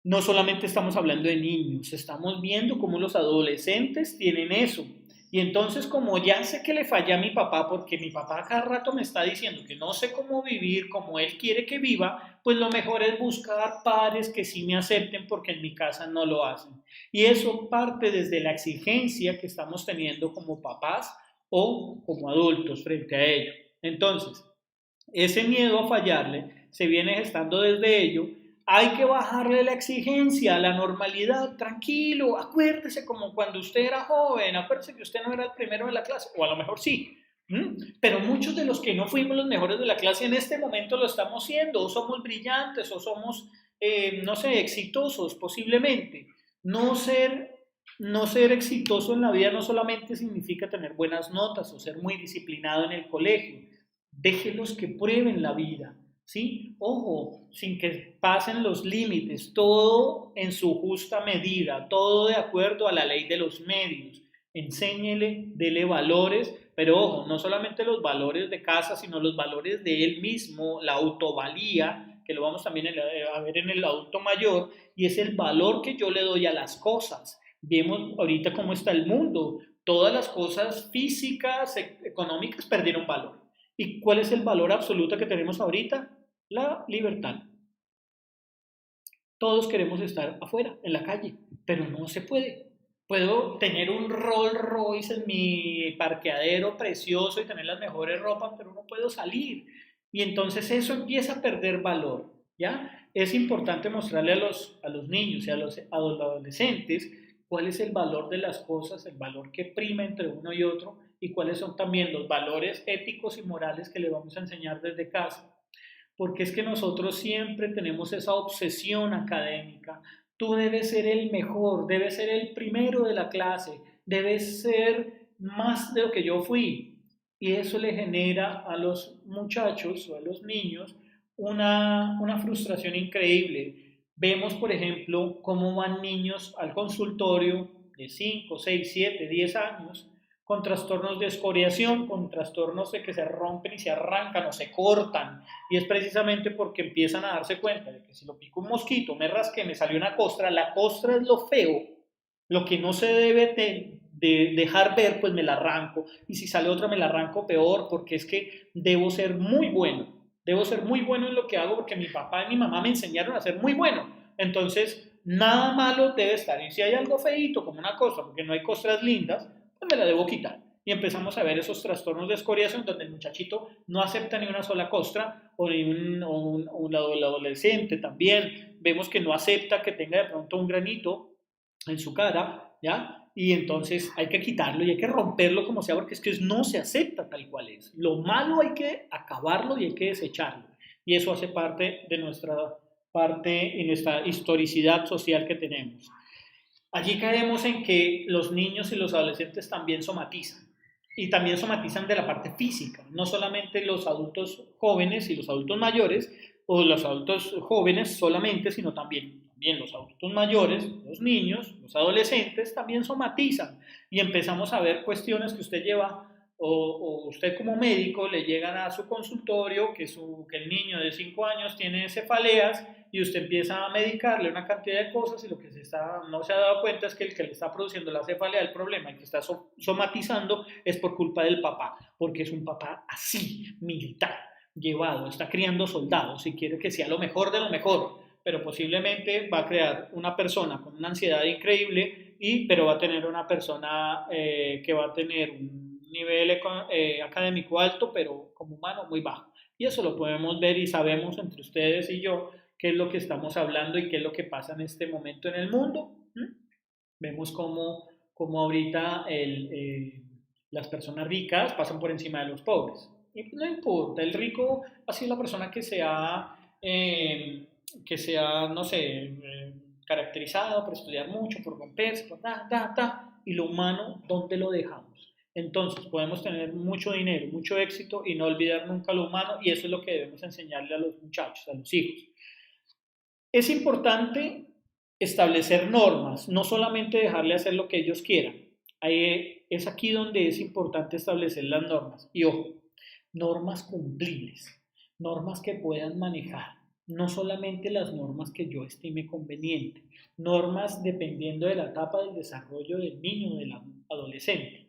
No solamente estamos hablando de niños, estamos viendo cómo los adolescentes tienen eso. Y entonces como ya sé que le falla a mi papá, porque mi papá cada rato me está diciendo que no sé cómo vivir como él quiere que viva, pues lo mejor es buscar padres que sí me acepten porque en mi casa no lo hacen. Y eso parte desde la exigencia que estamos teniendo como papás o como adultos frente a ello. Entonces, ese miedo a fallarle se viene gestando desde ello. Hay que bajarle la exigencia, la normalidad, tranquilo, acuérdese como cuando usted era joven, acuérdese que usted no era el primero de la clase, o a lo mejor sí, pero muchos de los que no fuimos los mejores de la clase en este momento lo estamos siendo, o somos brillantes, o somos, no sé, exitosos posiblemente. No ser, no ser exitoso en la vida no solamente significa tener buenas notas o ser muy disciplinado en el colegio, déjelos que prueben la vida, ¿sí? Ojo, sin que pasen los límites, todo en su justa medida, todo de acuerdo a la ley de los medios. Enséñele, dele valores, pero ojo, no solamente los valores de casa, sino los valores de él mismo, la autovalía, que lo vamos también a ver en el adulto mayor, y es el valor que yo le doy a las cosas. Vemos ahorita cómo está el mundo, todas las cosas físicas, económicas perdieron valor. ¿Y cuál es el valor absoluto que tenemos ahorita? La libertad. Todos queremos estar afuera, en la calle, pero no se puede. Puedo tener un Rolls Royce en mi parqueadero precioso y tener las mejores ropas, pero no puedo salir. Y entonces eso empieza a perder valor, ¿ya? Es importante mostrarle a los niños y a los adolescentes cuál es el valor de las cosas, el valor que prima entre uno y otro y cuáles son también los valores éticos y morales que le vamos a enseñar desde casa. Porque es que nosotros siempre tenemos esa obsesión académica. Tú debes ser el mejor, debes ser el primero de la clase, debes ser más de lo que yo fui. Y eso le genera a los muchachos o a los niños una frustración increíble. Vemos, por ejemplo, cómo van niños al consultorio de 5, 6, 7, 10 años con trastornos de escoriación, con trastornos de que se rompen y se arrancan o se cortan. Y es precisamente porque empiezan a darse cuenta de que si lo pico un mosquito, me rasqué, me salió una costra, la costra es lo feo, lo que no se debe de dejar ver, pues me la arranco. Y si sale otra, me la arranco peor, porque es que debo ser muy bueno. Debo ser muy bueno en lo que hago porque mi papá y mi mamá me enseñaron a ser muy bueno. Entonces, nada malo debe estar. Y si hay algo feito, como una costra, porque no hay costras lindas, pues me la debo quitar. Y empezamos a ver esos trastornos de escoriación donde el muchachito no acepta ni una sola costra o un adolescente también. Vemos que no acepta que tenga de pronto un granito en su cara, ¿ya? Y entonces hay que quitarlo y hay que romperlo como sea porque es que no se acepta tal cual es. Lo malo hay que acabarlo y hay que desecharlo. Y eso hace parte parte en esta historicidad social que tenemos. Allí caemos en que los niños y los adolescentes también somatizan y también somatizan de la parte física, no solamente los adultos jóvenes y los adultos mayores o los adultos jóvenes solamente, sino también los adultos mayores, los niños, los adolescentes también somatizan y empezamos a ver cuestiones que usted lleva o usted como médico le llegan a su consultorio que el niño de 5 años tiene cefaleas y usted empieza a medicarle una cantidad de cosas y lo que no se ha dado cuenta es que el que le está produciendo la cefalea, el problema y que está somatizando es por culpa del papá, porque es un papá así, militar, llevado, está criando soldados y quiere que sea lo mejor de lo mejor, pero posiblemente va a crear una persona con una ansiedad increíble, pero va a tener una persona que va a tener un nivel académico alto, pero como humano muy bajo. Y eso lo podemos ver y sabemos entre ustedes y yo qué es lo que estamos hablando y qué es lo que pasa en este momento en el mundo. Vemos cómo ahorita las personas ricas pasan por encima de los pobres. Y no importa, el rico ha sido la persona que sea no sé, caracterizado por estudiar mucho, por romperse, por y lo humano, ¿dónde lo dejamos? Entonces podemos tener mucho dinero, mucho éxito y no olvidar nunca lo humano y eso es lo que debemos enseñarle a los muchachos, a los hijos. Es importante establecer normas, no solamente dejarle hacer lo que ellos quieran. Es aquí donde es importante establecer las normas. Y ojo, normas cumplibles, normas que puedan manejar, no solamente las normas que yo estime conveniente, normas dependiendo de la etapa del desarrollo del niño o del adolescente.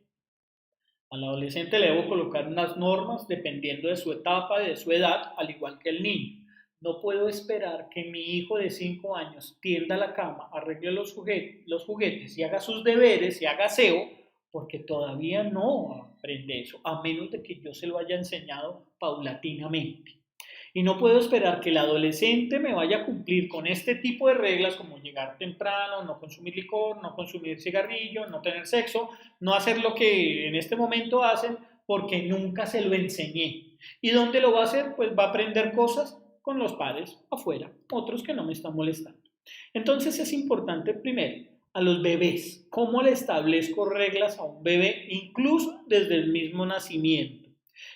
Al adolescente le debo colocar unas normas dependiendo de su etapa, de su edad, al igual que el niño. No puedo esperar que mi hijo de 5 años tienda la cama, arregle los juguetes y haga sus deberes y haga aseo, porque todavía no aprende eso, a menos de que yo se lo haya enseñado paulatinamente. Y no puedo esperar que el adolescente me vaya a cumplir con este tipo de reglas como llegar temprano, no consumir licor, no consumir cigarrillo, no tener sexo, no hacer lo que en este momento hacen porque nunca se lo enseñé. ¿Y dónde lo va a hacer? Pues va a aprender cosas con los padres afuera, otros que no me están molestando. Entonces es importante primero a los bebés, cómo le establezco reglas a un bebé incluso desde el mismo nacimiento.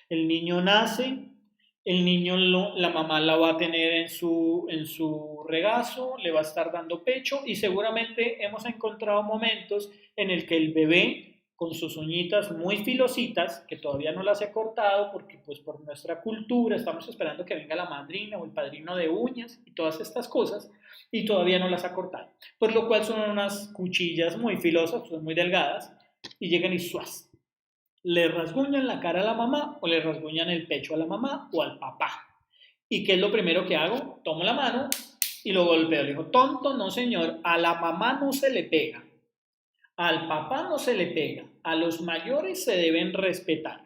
El niño nace, el niño la mamá la va a tener en su regazo, le va a estar dando pecho y seguramente hemos encontrado momentos en el que el bebé con sus uñitas muy filositas, que todavía no las he cortado porque pues por nuestra cultura estamos esperando que venga la madrina o el padrino de uñas y todas estas cosas y todavía no las ha cortado, por lo cual son unas cuchillas muy filosas, son muy delgadas y llegan y suas le rasguñan la cara a la mamá o le rasguñan el pecho a la mamá o al papá. ¿Y qué es lo primero que hago? Tomo la mano y lo golpeo. Le digo, tonto, no señor, a la mamá no se le pega, al papá no se le pega, a los mayores se deben respetar.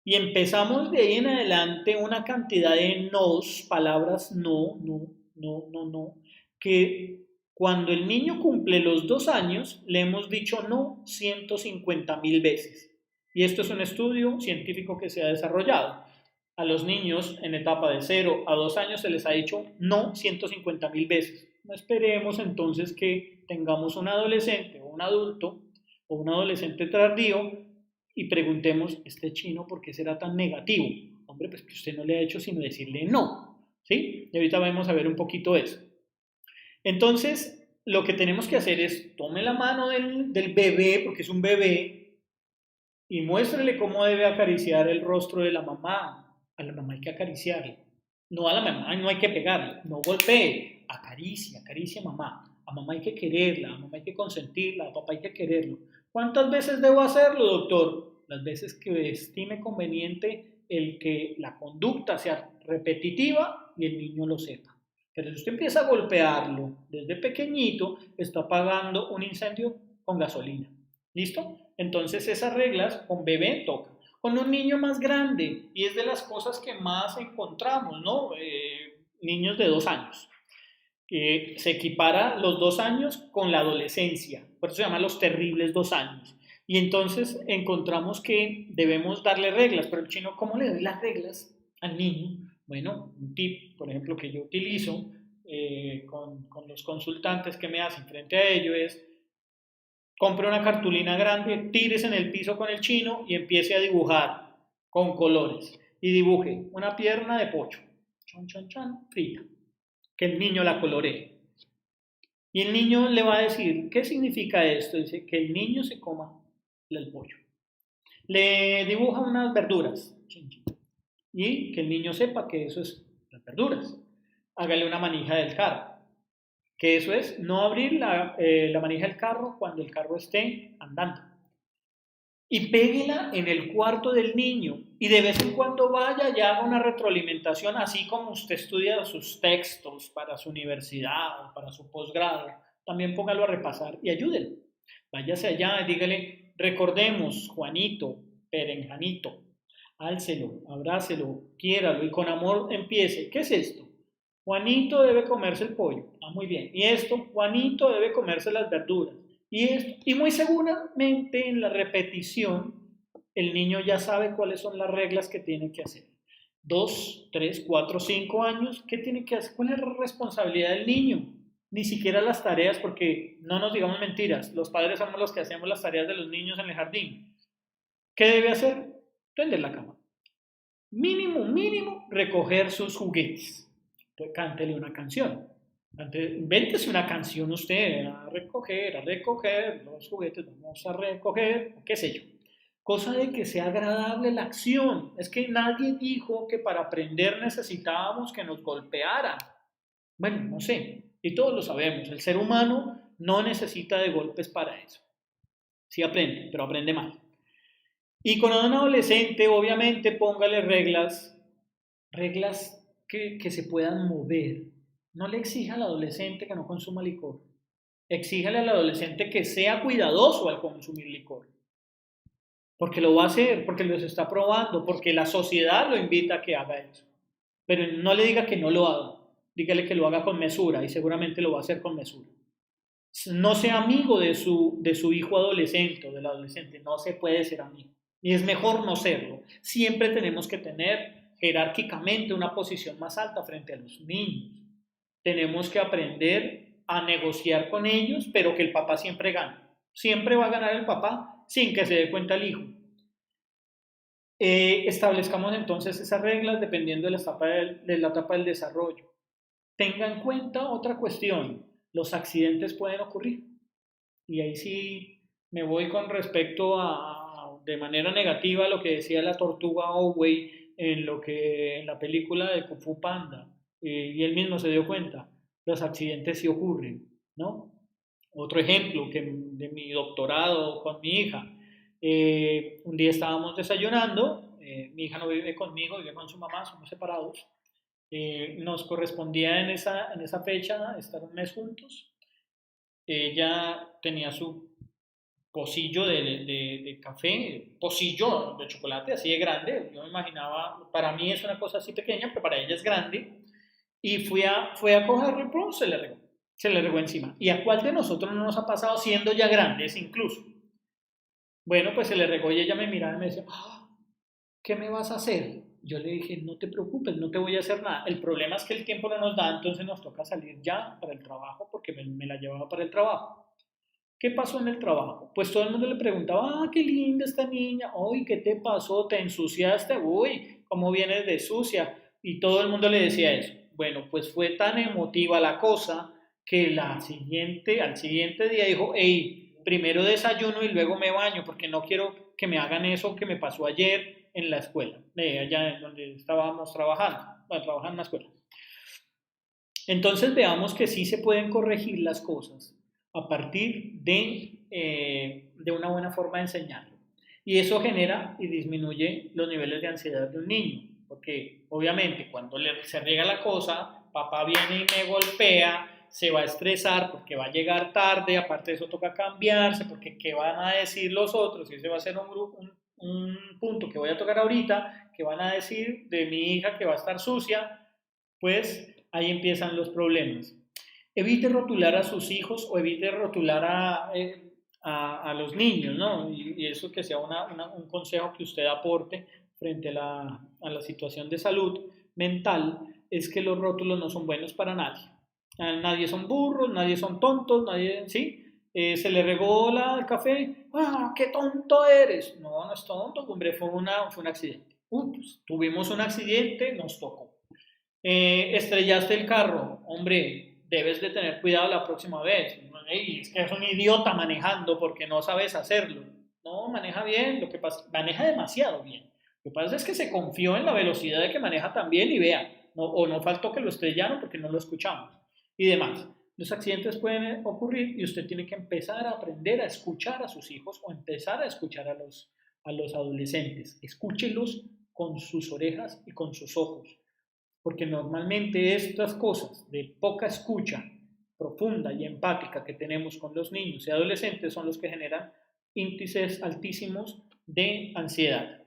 Y empezamos de ahí en adelante una cantidad de nos, palabras no, que cuando el niño cumple los 2 años le hemos dicho no 150.000 veces. Y esto es un estudio científico que se ha desarrollado. A los niños en etapa de 0 a 2 años se les ha dicho no 150.000 veces. No esperemos entonces que tengamos un adolescente o un adulto o un adolescente tardío y preguntemos, ¿este chino por qué será tan negativo? Hombre, pues que usted no le ha hecho sino decirle no, ¿sí? Y ahorita vamos a ver un poquito eso. Entonces, lo que tenemos que hacer es, tome la mano del bebé, porque es un bebé, y muéstrele cómo debe acariciar el rostro de la mamá. A la mamá hay que acariciarle. No a la mamá no hay que pegarle, no golpee, acaricia a mamá. A mamá hay que quererla, a mamá hay que consentirla, a papá hay que quererlo. ¿Cuántas veces debo hacerlo, doctor? Las veces que estime conveniente el que la conducta sea repetitiva y el niño lo sepa. Pero si usted empieza a golpearlo desde pequeñito, está apagando un incendio con gasolina. ¿Listo? Entonces esas reglas con bebé tocan. Con un niño más grande, y es de las cosas que más encontramos, ¿no? Niños de 2 años. Se equipara los 2 años con la adolescencia, por eso se llama los terribles 2 años. Y entonces encontramos que debemos darle reglas, pero el chino, ¿cómo le doy las reglas al niño? Bueno, un tip, por ejemplo, que yo utilizo, con los consultantes que me hacen frente a ello es: compre una cartulina grande, tírese en el piso con el chino y empiece a dibujar con colores. Y dibuje una pierna de pollo, chon, chon, chon, frita, que el niño la coloree. Y el niño le va a decir: ¿qué significa esto? Dice: que el niño se coma el pollo. Le dibuja unas verduras, y que el niño sepa que eso es las verduras. Hágale una manija del carro, que eso es no abrir la manija del carro cuando el carro esté andando. Y péguela en el cuarto del niño, y de vez en cuando vaya y haga una retroalimentación, así como usted estudia sus textos para su universidad o para su posgrado, también póngalo a repasar y ayúdelo. Váyase allá y dígale: recordemos, Juanito, Perenjanito, álcelo, abrácelo, quiéralo y con amor empiece. ¿Qué es esto? Juanito debe comerse el pollo. Ah, muy bien. Y esto: Juanito debe comerse las verduras. Y esto, y muy seguramente en la repetición el niño ya sabe cuáles son las reglas que tiene que hacer. 2, 3, 4, 5 años, ¿qué tiene que hacer? ¿Cuál es la responsabilidad del niño? Ni siquiera las tareas, porque no nos digamos mentiras, los padres somos los que hacemos las tareas de los niños en el jardín. ¿Qué debe hacer? Tender la cama. Mínimo, mínimo, recoger sus juguetes. Pues cántele una canción. Invéntese una canción usted, a recoger los juguetes, vamos a recoger, qué sé yo. Cosa de que sea agradable la acción. Es que nadie dijo que para aprender necesitábamos que nos golpearan. Bueno, no sé, y todos lo sabemos, el ser humano no necesita de golpes para eso. Sí aprende, pero aprende mal. Y con un adolescente, obviamente, póngale reglas que se puedan mover. No le exija al adolescente que no consuma licor. Exíjale al adolescente que sea cuidadoso al consumir licor. Porque lo va a hacer, porque los está probando, porque la sociedad lo invita a que haga eso. Pero no le diga que no lo haga. Dígale que lo haga con mesura y seguramente lo va a hacer con mesura. No sea amigo de su hijo adolescente o del adolescente. No se puede ser amigo. Y es mejor no serlo. Siempre tenemos que tener jerárquicamente una posición más alta frente a los niños. Tenemos que aprender a negociar con ellos, pero que el papá siempre gane. Siempre va a ganar el papá sin que se dé cuenta el hijo. Establezcamos entonces esas reglas dependiendo de la etapa del desarrollo. Tenga en cuenta otra cuestión: los accidentes pueden ocurrir. Y ahí sí me voy con respecto de manera negativa a lo que decía la tortuga Owey en la película de Kung Fu Panda. Y él mismo se dio cuenta: los accidentes sí ocurren, ¿no? Otro ejemplo de mi doctorado con mi hija. Un día estábamos desayunando, mi hija no vive conmigo, vive con su mamá, somos separados. Nos correspondía en esa fecha estar un mes juntos. Ella tenía su pocillo de café, pocillo de chocolate así de grande. Yo me imaginaba, para mí es una cosa así pequeña, pero para ella es grande. Y fue a cogerlo y ¡pum! Se le regó encima. ¿Y a cuál de nosotros no nos ha pasado siendo ya grandes incluso? Bueno, pues se le regó y ella me miraba y me decía: ¿qué me vas a hacer? Yo le dije: no te preocupes, no te voy a hacer nada. El problema es que el tiempo no nos da, entonces nos toca salir ya para el trabajo, porque me la llevaba para el trabajo. ¿Qué pasó en el trabajo? Pues todo el mundo le preguntaba: qué linda esta niña, uy, ¿qué te pasó? ¿Te ensuciaste? Uy, ¿cómo vienes de sucia? Y todo el mundo le decía eso. Bueno, pues fue tan emotiva la cosa que al siguiente día dijo: hey, primero desayuno y luego me baño, porque no quiero que me hagan eso que me pasó ayer en la escuela, allá donde estábamos trabajando, trabajando en la escuela. Entonces veamos que sí se pueden corregir las cosas a partir de una buena forma de enseñarlo. Y eso genera y disminuye los niveles de ansiedad de un niño, porque obviamente cuando se riega la cosa, papá viene y me golpea, se va a estresar porque va a llegar tarde, aparte de eso toca cambiarse, porque qué van a decir los otros, y ese va a ser un punto que voy a tocar ahorita, que van a decir de mi hija que va a estar sucia. Pues ahí empiezan los problemas. Evite rotular a sus hijos o evite rotular a los niños, ¿no? Y eso que sea un consejo que usted aporte frente a la situación de salud mental, es que los rótulos no son buenos para nadie. Nadie son burros, nadie son tontos, nadie, ¿sí? Se le regó el café, ¡ah, qué tonto eres! No, no es tonto, hombre, fue un accidente. Ups, tuvimos un accidente, nos tocó. Estrellaste el carro, hombre, debes de tener cuidado la próxima vez. Ey, es que es un idiota manejando porque no sabes hacerlo. No, maneja bien, lo que pasa, maneja demasiado bien. Lo que pasa es que se confió en la velocidad de que maneja tan bien y vea, no, o no faltó que lo estrellaron porque no lo escuchamos y demás. Los accidentes pueden ocurrir y usted tiene que empezar a aprender a escuchar a sus hijos o empezar a escuchar a los adolescentes. Escúchelos con sus orejas y con sus ojos, porque normalmente estas cosas de poca escucha profunda y empática que tenemos con los niños y adolescentes son los que generan índices altísimos de ansiedad.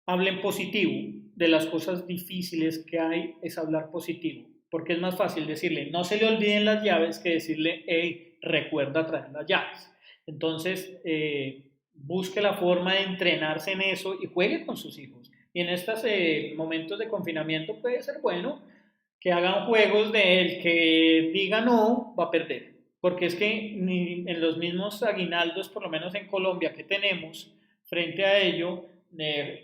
Hablen positivo. De las cosas difíciles que hay es hablar positivo, porque es más fácil decirle no se le olviden las llaves que decirle hey, recuerda traer las llaves. Entonces, busque la forma de entrenarse en eso y juegue con sus hijos. Y en estos momentos de confinamiento puede ser bueno que hagan juegos de el que diga no va a perder. Porque es que ni en los mismos aguinaldos, por lo menos en Colombia, que tenemos, frente a ello,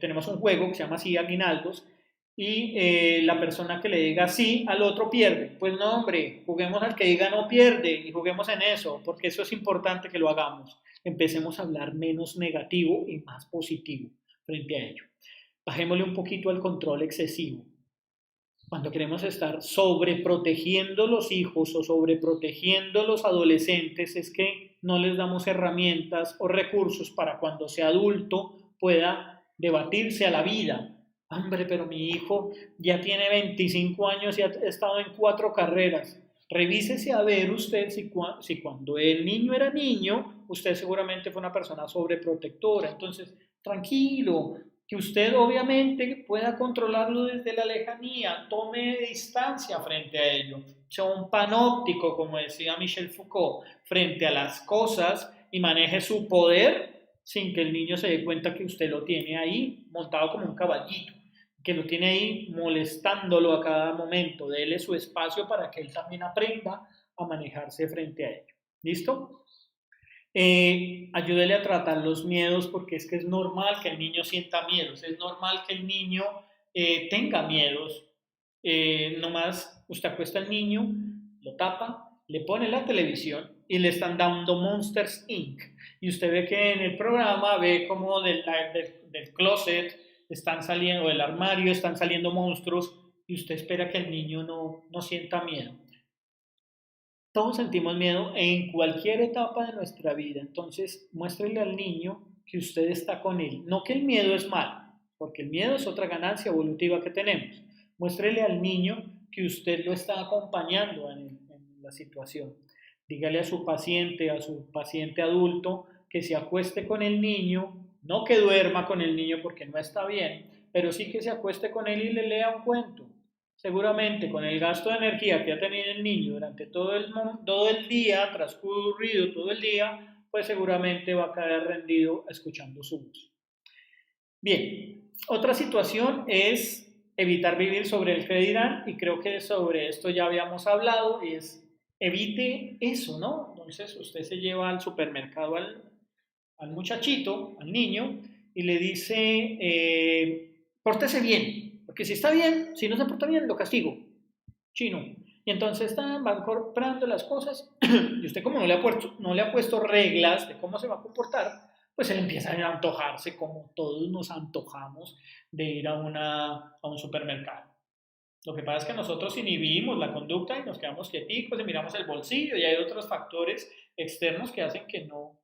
tenemos un juego que se llama así aguinaldos, y la persona que le diga sí al otro pierde. Pues no, hombre, juguemos al que diga no pierde y juguemos en eso, porque eso es importante que lo hagamos. Empecemos a hablar menos negativo y más positivo frente a ello. Bajémosle un poquito al control excesivo. Cuando queremos estar sobreprotegiendo los hijos o sobreprotegiendo los adolescentes, es que no les damos herramientas o recursos para cuando sea adulto pueda debatirse a la vida. Hombre, pero mi hijo ya tiene 25 años y ha estado en 4 carreras. Revísese a ver usted si cuando el niño era niño, usted seguramente fue una persona sobreprotectora. Entonces, tranquilo, que usted obviamente pueda controlarlo desde la lejanía, tome distancia frente a ello, sea un panóptico, como decía Michel Foucault, frente a las cosas y maneje su poder sin que el niño se dé cuenta que usted lo tiene ahí montado como un caballito, que lo tiene ahí molestándolo a cada momento. Dele su espacio para que él también aprenda a manejarse frente a ello. ¿Listo? Ayúdele a tratar los miedos, porque es que es normal que el niño sienta miedos, es normal que el niño tenga miedos. Nomás usted acuesta al niño, lo tapa, le pone la televisión y le están dando Monsters Inc. Y usted ve que en el programa ve como del closet están saliendo, o del armario están saliendo monstruos, y usted espera que el niño no sienta miedo. Todos sentimos miedo en cualquier etapa de nuestra vida, entonces muéstrele al niño que usted está con él, no que el miedo es malo, porque el miedo es otra ganancia evolutiva que tenemos. Muéstrele al niño que usted lo está acompañando en la situación. Dígale a su paciente adulto, que se acueste con el niño, no que duerma con el niño porque no está bien, pero sí que se acueste con él y le lea un cuento. Seguramente con el gasto de energía que ha tenido el niño durante todo el día, transcurrido todo el día, pues seguramente va a caer rendido escuchando su voz. Bien, otra situación es evitar vivir sobre el que dirán, y creo que sobre esto ya habíamos hablado, y es evite eso, ¿no? Entonces usted se lleva al supermercado al muchachito, al niño, y le dice, pórtese bien, porque si está bien, si no se porta bien, lo castigo. Chino. Y entonces van comprando las cosas y usted como no le ha puesto reglas de cómo se va a comportar, pues él empieza a antojarse como todos nos antojamos de ir a un supermercado. Lo que pasa es que nosotros inhibimos la conducta y nos quedamos quieticos y miramos el bolsillo, y hay otros factores externos que hacen que no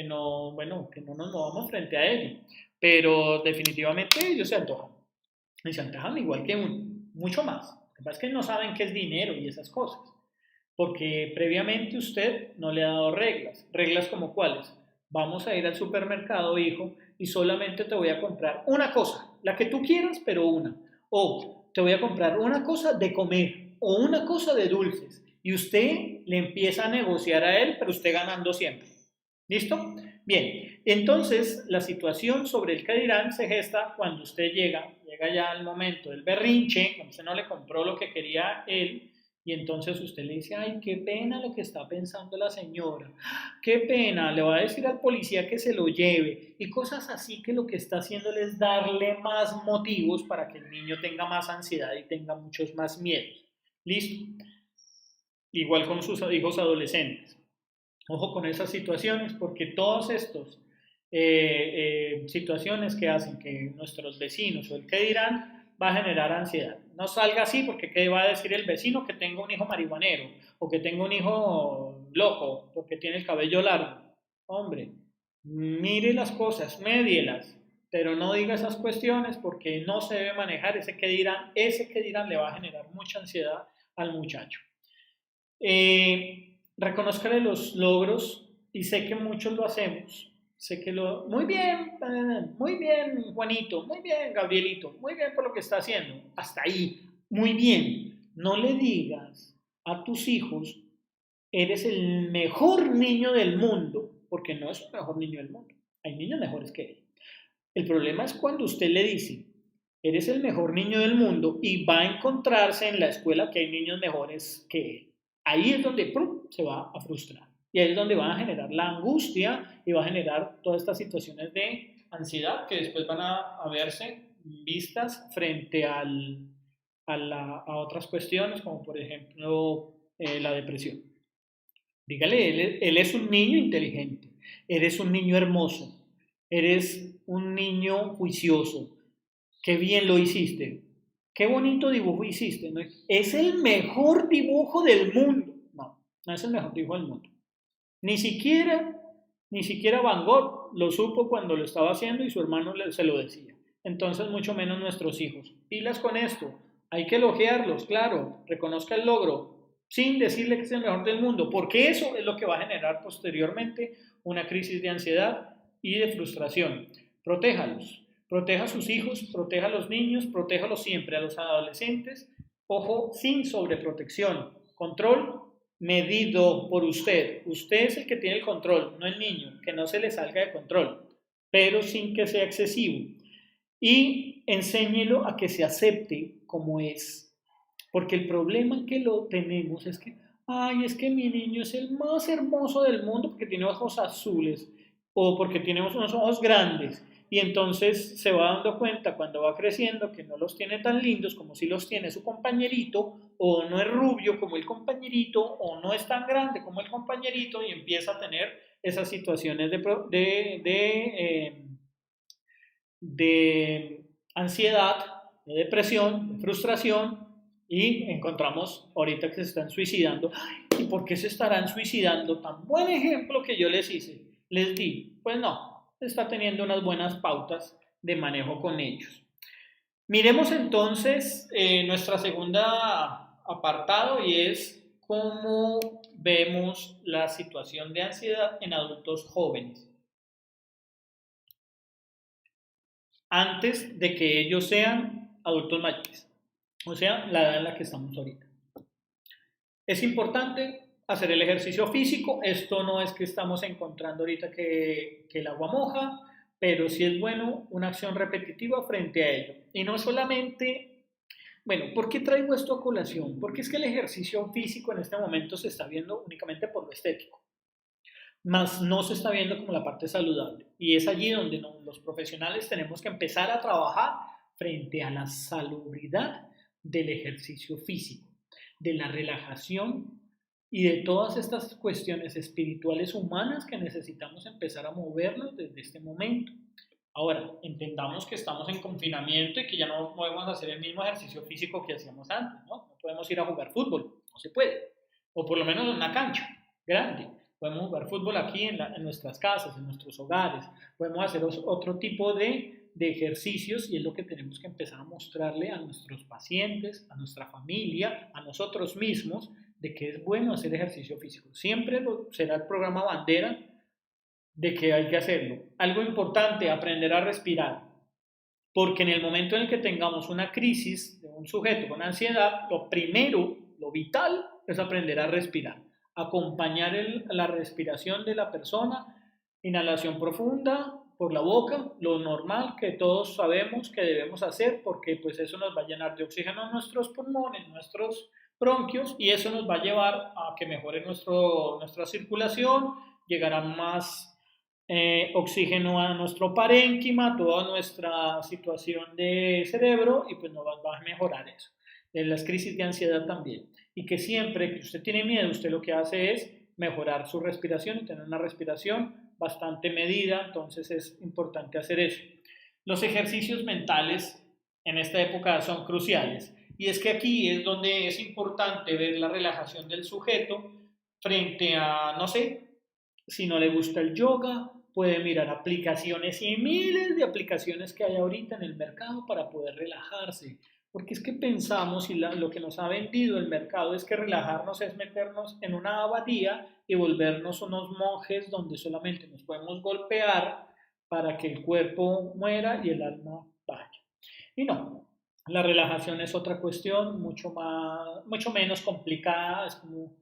nos movamos frente a ello. Pero definitivamente ellos se antojan. Y se antojan igual que uno, mucho más. Lo que pasa es que no saben qué es dinero y esas cosas. Porque previamente usted no le ha dado reglas. Reglas como cuáles. Vamos a ir al supermercado, hijo, y solamente te voy a comprar una cosa, la que tú quieras, pero una. O te voy a comprar una cosa de comer o una cosa de dulces. Y usted le empieza a negociar a él, pero usted ganando siempre. ¿Listo? Bien, entonces la situación sobre el que dirán se gesta cuando usted llega ya al momento del berrinche, cuando usted no le compró lo que quería él, Y entonces usted le dice, ay, qué pena lo que está pensando la señora, qué pena, le va a decir al policía que se lo lleve, y cosas así que lo que está haciendo es darle más motivos para que el niño tenga más ansiedad y tenga muchos más miedos. ¿Listo? Igual con sus hijos adolescentes. Ojo con esas situaciones porque todas estas situaciones que hacen que nuestros vecinos o el que dirán va a generar ansiedad. No salga así porque ¿qué va a decir el vecino? Que tengo un hijo marihuanero o que tengo un hijo loco porque tiene el cabello largo. Hombre, mire las cosas, médielas, pero no diga esas cuestiones porque no se debe manejar ese que dirán le va a generar mucha ansiedad al muchacho. Reconozcale los logros y sé que muchos lo hacemos. Sé que muy bien, Juanito, muy bien, Gabrielito, muy bien por lo que está haciendo. Hasta ahí, muy bien. No le digas a tus hijos, eres el mejor niño del mundo, porque no es el mejor niño del mundo. Hay niños mejores que él. El problema es cuando usted le dice, eres el mejor niño del mundo y va a encontrarse en la escuela que hay niños mejores que él. Ahí es donde se va a frustrar. Y ahí es donde van a generar la angustia y va a generar todas estas situaciones de ansiedad que después van a verse vistas frente a otras cuestiones, como por ejemplo la depresión. Dígale, él es un niño inteligente, eres un niño hermoso, eres un niño juicioso, qué bien lo hiciste, qué bonito dibujo hiciste, ¿no? Es el mejor dibujo del mundo. No, no es el mejor dibujo del mundo. Ni siquiera, ni siquiera Van Gogh lo supo cuando lo estaba haciendo y su hermano se lo decía. Entonces, mucho menos nuestros hijos. Pilas con esto, hay que elogiarlos, claro, reconozca el logro, sin decirle que es el mejor del mundo, porque eso es lo que va a generar posteriormente una crisis de ansiedad y de frustración. Protéjalos, proteja a sus hijos, proteja a los niños, protéjalos siempre, a los adolescentes. Ojo, sin sobreprotección. Control medido por usted. Usted es el que tiene el control, no el niño, que no se le salga de control, pero sin que sea excesivo. Y enséñelo a que se acepte como es. Porque el problema que lo tenemos es que, ay, es que mi niño es el más hermoso del mundo porque tiene ojos azules o porque tiene unos ojos grandes. Y entonces se va dando cuenta cuando va creciendo que no los tiene tan lindos como si los tiene su compañerito, o no es rubio como el compañerito, o no es tan grande como el compañerito, y empieza a tener esas situaciones de ansiedad, de depresión, de frustración, y encontramos ahorita que se están suicidando. ¿Y por qué se estarán suicidando? Tan buen ejemplo que yo les di. Pues no, está teniendo unas buenas pautas de manejo con ellos. Miremos entonces nuestra segunda apartado y es cómo vemos la situación de ansiedad en adultos jóvenes, antes de que ellos sean adultos mayores, o sea, la edad en la que estamos ahorita. Es importante hacer el ejercicio físico. Esto no es que estamos encontrando ahorita que el agua moja, pero sí es bueno una acción repetitiva frente a ello. Y no solamente, bueno, ¿por qué traigo esto a colación? Porque es que el ejercicio físico en este momento se está viendo únicamente por lo estético, más no se está viendo como la parte saludable. Y es allí donde los profesionales tenemos que empezar a trabajar frente a la salubridad del ejercicio físico, de la relajación y de todas estas cuestiones espirituales humanas que necesitamos empezar a movernos desde este momento. Ahora, entendamos que estamos en confinamiento y que ya no podemos hacer el mismo ejercicio físico que hacíamos antes, ¿no? No podemos ir a jugar fútbol, no se puede, o por lo menos en una cancha grande. Podemos jugar fútbol aquí en nuestras casas, en nuestros hogares. Podemos hacer otro tipo de ejercicios y es lo que tenemos que empezar a mostrarle a nuestros pacientes, a nuestra familia, a nosotros mismos, de que es bueno hacer ejercicio físico. Siempre será el programa bandera de que hay que hacerlo. Algo importante, aprender a respirar. Porque en el momento en el que tengamos una crisis de un sujeto con ansiedad, lo primero, lo vital, es aprender a respirar. Acompañar la respiración de la persona, inhalación profunda por la boca, lo normal que todos sabemos que debemos hacer porque pues eso nos va a llenar de oxígeno a nuestros pulmones, bronquios y eso nos va a llevar a que mejore nuestra circulación, llegará más oxígeno a nuestro parénquima, toda nuestra situación de cerebro y pues nos va a mejorar eso. Las crisis de ansiedad también. Y que siempre que usted tiene miedo, usted lo que hace es mejorar su respiración y tener una respiración bastante medida, entonces es importante hacer eso. Los ejercicios mentales en esta época son cruciales y es que aquí es donde es importante ver la relajación del sujeto frente a, no sé, si no le gusta el yoga, puede mirar aplicaciones y miles de aplicaciones que hay ahorita en el mercado para poder relajarse. Porque es que pensamos y lo que nos ha vendido el mercado es que relajarnos es meternos en una abadía y volvernos unos monjes donde solamente nos podemos golpear para que el cuerpo muera y el alma vaya. Y no, la relajación es otra cuestión mucho menos complicada, es como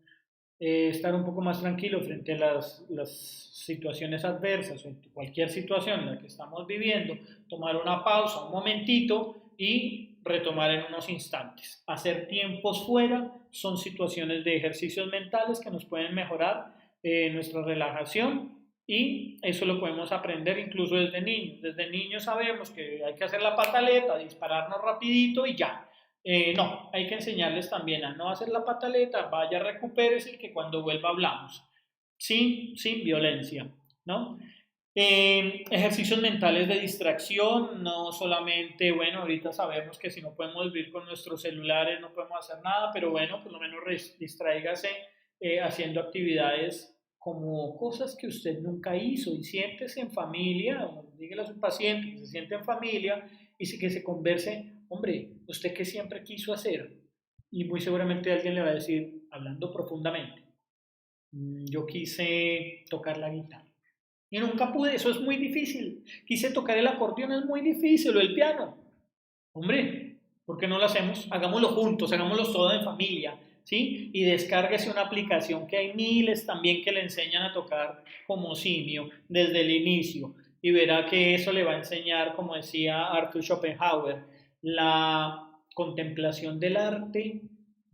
estar un poco más tranquilo frente a las situaciones adversas o cualquier situación en la que estamos viviendo, tomar una pausa, un momentito y retomar en unos instantes. Hacer tiempos fuera son situaciones de ejercicios mentales que nos pueden mejorar nuestra relajación y eso lo podemos aprender incluso desde niños. Desde niños sabemos que hay que hacer la pataleta, dispararnos rapidito y ya. No, hay que enseñarles también a no hacer la pataleta, vaya, recupérese y que cuando vuelva hablamos, sin violencia, ¿no? Ejercicios mentales de distracción, no solamente, bueno, ahorita sabemos que si no podemos vivir con nuestros celulares no podemos hacer nada, pero bueno, por lo menos distráigase haciendo actividades como cosas que usted nunca hizo y siéntese en familia, dígale a su paciente que se siente en familia y que se converse, hombre, usted que siempre quiso hacer y muy seguramente alguien le va a decir, hablando profundamente, yo quise tocar la guitarra y nunca pude, eso es muy difícil. Quise tocar el acordeón, es muy difícil, o el piano. Hombre, ¿por qué no lo hacemos? Hagámoslo juntos, hagámoslo todo en familia, ¿sí? Y descárguese una aplicación que hay miles también que le enseñan a tocar como simio desde el inicio. Y verá que eso le va a enseñar, como decía Arthur Schopenhauer, la contemplación del arte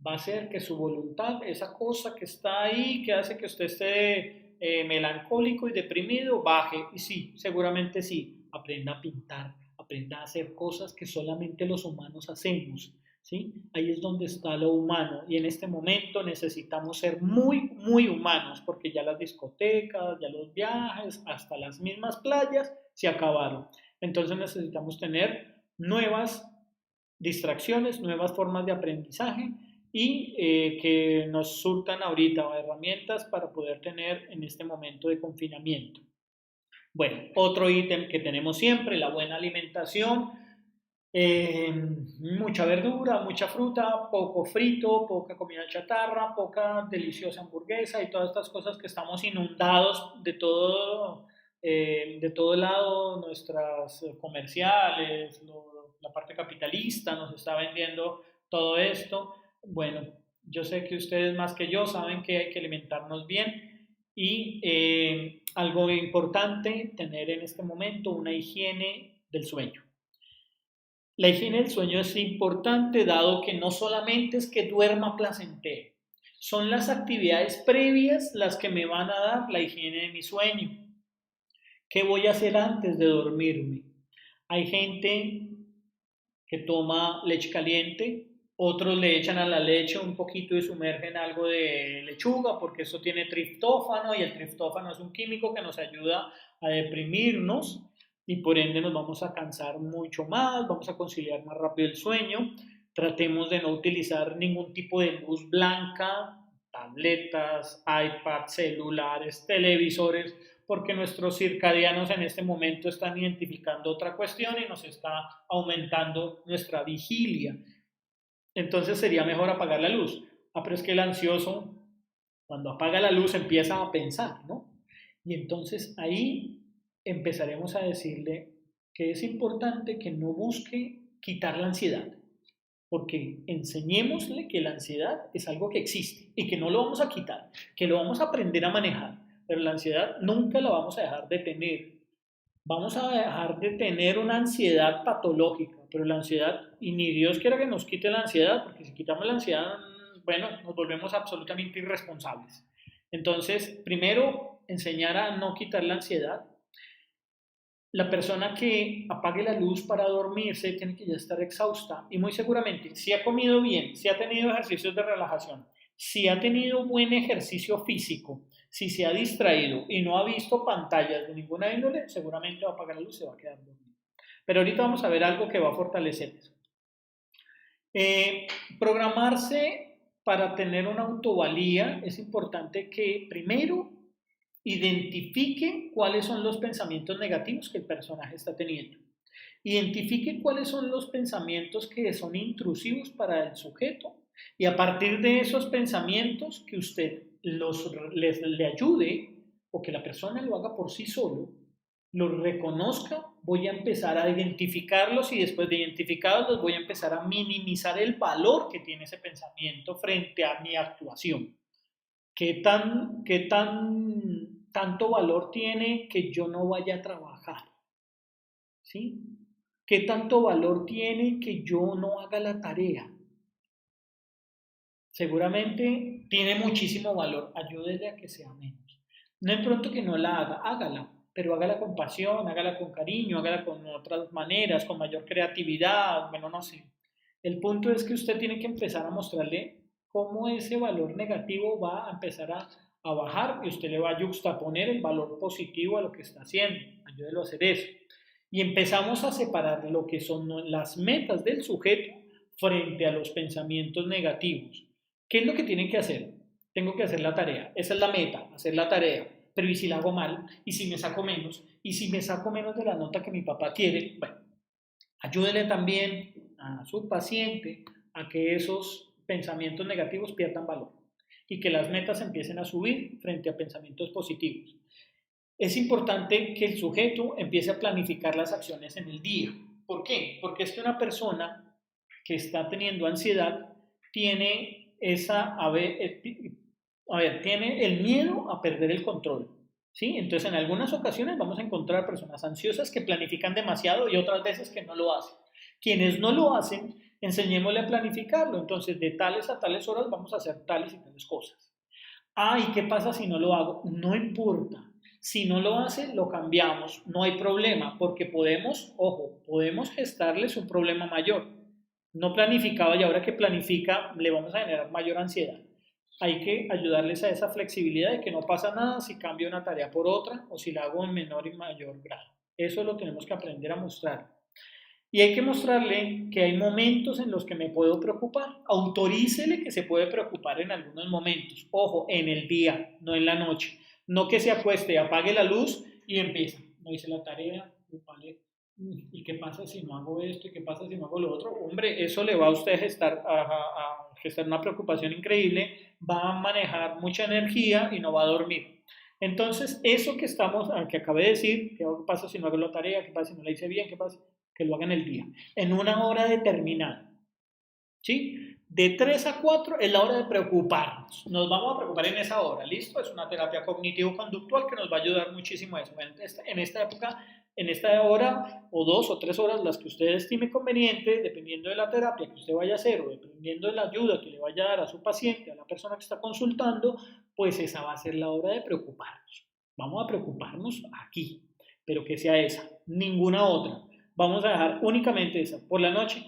va a hacer que su voluntad, esa cosa que está ahí, que hace que usted esté melancólico y deprimido, baje. Y sí, seguramente sí, aprenda a pintar, aprenda a hacer cosas que solamente los humanos hacemos. ¿Sí? Ahí es donde está lo humano y en este momento necesitamos ser muy, muy humanos porque ya las discotecas, ya los viajes, hasta las mismas playas se acabaron. Entonces necesitamos tener nuevas distracciones, nuevas formas de aprendizaje y que nos surtan ahorita herramientas para poder tener en este momento de confinamiento. Bueno, otro ítem que tenemos siempre, la buena alimentación, mucha verdura, mucha fruta, poco frito, poca comida chatarra, poca deliciosa hamburguesa y todas estas cosas que estamos inundados de todo lado, nuestras comerciales, la parte capitalista nos está vendiendo todo esto. Bueno, yo sé que ustedes más que yo saben que hay que alimentarnos bien y algo importante, tener en este momento una higiene del sueño. La higiene del sueño es importante dado que no solamente es que duerma placentero, son las actividades previas las que me van a dar la higiene de mi sueño. ¿Qué voy a hacer antes de dormirme? Hay gente que toma leche caliente, otros le echan a la leche un poquito y sumergen algo de lechuga porque eso tiene triptófano y el triptófano es un químico que nos ayuda a deprimirnos y por ende nos vamos a cansar mucho más, vamos a conciliar más rápido el sueño. Tratemos de no utilizar ningún tipo de luz blanca, tabletas, iPads, celulares, televisores, porque nuestros circadianos en este momento están identificando otra cuestión y nos está aumentando nuestra vigilia. Entonces sería mejor apagar la luz. Ah, pero es que el ansioso, cuando apaga la luz, empieza a pensar, ¿no? Y entonces ahí empezaremos a decirle que es importante que no busque quitar la ansiedad, porque enseñémosle que la ansiedad es algo que existe y que no lo vamos a quitar, que lo vamos a aprender a manejar, pero la ansiedad nunca la vamos a dejar de tener. Vamos a dejar de tener una ansiedad patológica, pero la ansiedad, y ni Dios quiera que nos quite la ansiedad, porque si quitamos la ansiedad bueno, nos volvemos absolutamente irresponsables. Entonces, primero, enseñar a no quitar la ansiedad. La persona que apague la luz para dormirse tiene que ya estar exhausta y muy seguramente si ha comido bien, si ha tenido ejercicios de relajación, si ha tenido buen ejercicio físico, si se ha distraído y no ha visto pantallas de ninguna índole, seguramente va a apagar la luz y se va a quedar dormido. Pero ahorita vamos a ver algo que va a fortalecer eso. Programarse para tener una autovalía es importante que primero identifique cuáles son los pensamientos negativos que el personaje está teniendo. Identifique cuáles son los pensamientos que son intrusivos para el sujeto y a partir de esos pensamientos que usted le ayude o que la persona lo haga por sí solo, los reconozca, voy a empezar a identificarlos y después de identificarlos voy a empezar a minimizar el valor que tiene ese pensamiento frente a mi actuación. Tanto valor tiene que yo no vaya a trabajar? ¿Sí? ¿Qué tanto valor tiene que yo no haga la tarea? Seguramente tiene muchísimo valor, ayúdele a que sea menos. No es pronto que no la haga, hágala, pero hágala con pasión, hágala con cariño, hágala con otras maneras, con mayor creatividad, bueno, no sé. El punto es que usted tiene que empezar a mostrarle cómo ese valor negativo va a empezar a bajar y usted le va a juxtaponer el valor positivo a lo que está haciendo. Ayúdelo a hacer eso. Y empezamos a separar lo que son las metas del sujeto frente a los pensamientos negativos. ¿Qué es lo que tienen que hacer? Tengo que hacer la tarea. Esa es la meta, hacer la tarea. Pero ¿y si la hago mal? ¿Y si me saco menos? ¿Y si me saco menos de la nota que mi papá quiere? Bueno, ayúdele también a su paciente a que esos pensamientos negativos pierdan valor y que las metas empiecen a subir frente a pensamientos positivos. Es importante que el sujeto empiece a planificar las acciones en el día. ¿Por qué? Porque es que una persona que está teniendo ansiedad tiene tiene el miedo a perder el control, ¿sí? Entonces, en algunas ocasiones vamos a encontrar personas ansiosas que planifican demasiado y otras veces que no lo hacen. Quienes no lo hacen, enseñémosle a planificarlo. Entonces, de tales a tales horas vamos a hacer tales y tales cosas. ¿Y qué pasa si no lo hago? No importa. Si no lo hace, lo cambiamos. No hay problema, porque podemos gestarles un problema mayor. No planificaba y ahora que planifica le vamos a generar mayor ansiedad. Hay que ayudarles a esa flexibilidad de que no pasa nada si cambio una tarea por otra o si la hago en menor y mayor grado. Eso lo tenemos que aprender a mostrar. Y hay que mostrarle que hay momentos en los que me puedo preocupar. Autorícele que se puede preocupar en algunos momentos. Ojo, en el día, no en la noche. No que se acueste, apague la luz y empiece. No hice la tarea, vale. ¿Y qué pasa si no hago esto? ¿Y qué pasa si no hago lo otro? Hombre, eso le va a usted a gestar una preocupación increíble, va a manejar mucha energía y no va a dormir. Entonces, eso que acabé de decir, ¿qué pasa si no hago la tarea? ¿Qué pasa si no la hice bien? ¿Qué pasa? Que lo hagan el día, en una hora determinada. ¿Sí? De 3 a 4 es la hora de preocuparnos. Nos vamos a preocupar en esa hora, ¿listo? Es una terapia cognitivo-conductual que nos va a ayudar muchísimo a eso. En esta época, en esta hora o 2 o 3 horas, las que usted estime conveniente, dependiendo de la terapia que usted vaya a hacer o dependiendo de la ayuda que le vaya a dar a su paciente, a la persona que está consultando, pues esa va a ser la hora de preocuparnos. Vamos a preocuparnos aquí, pero que sea esa, ninguna otra. Vamos a dejar únicamente esa. Por la noche,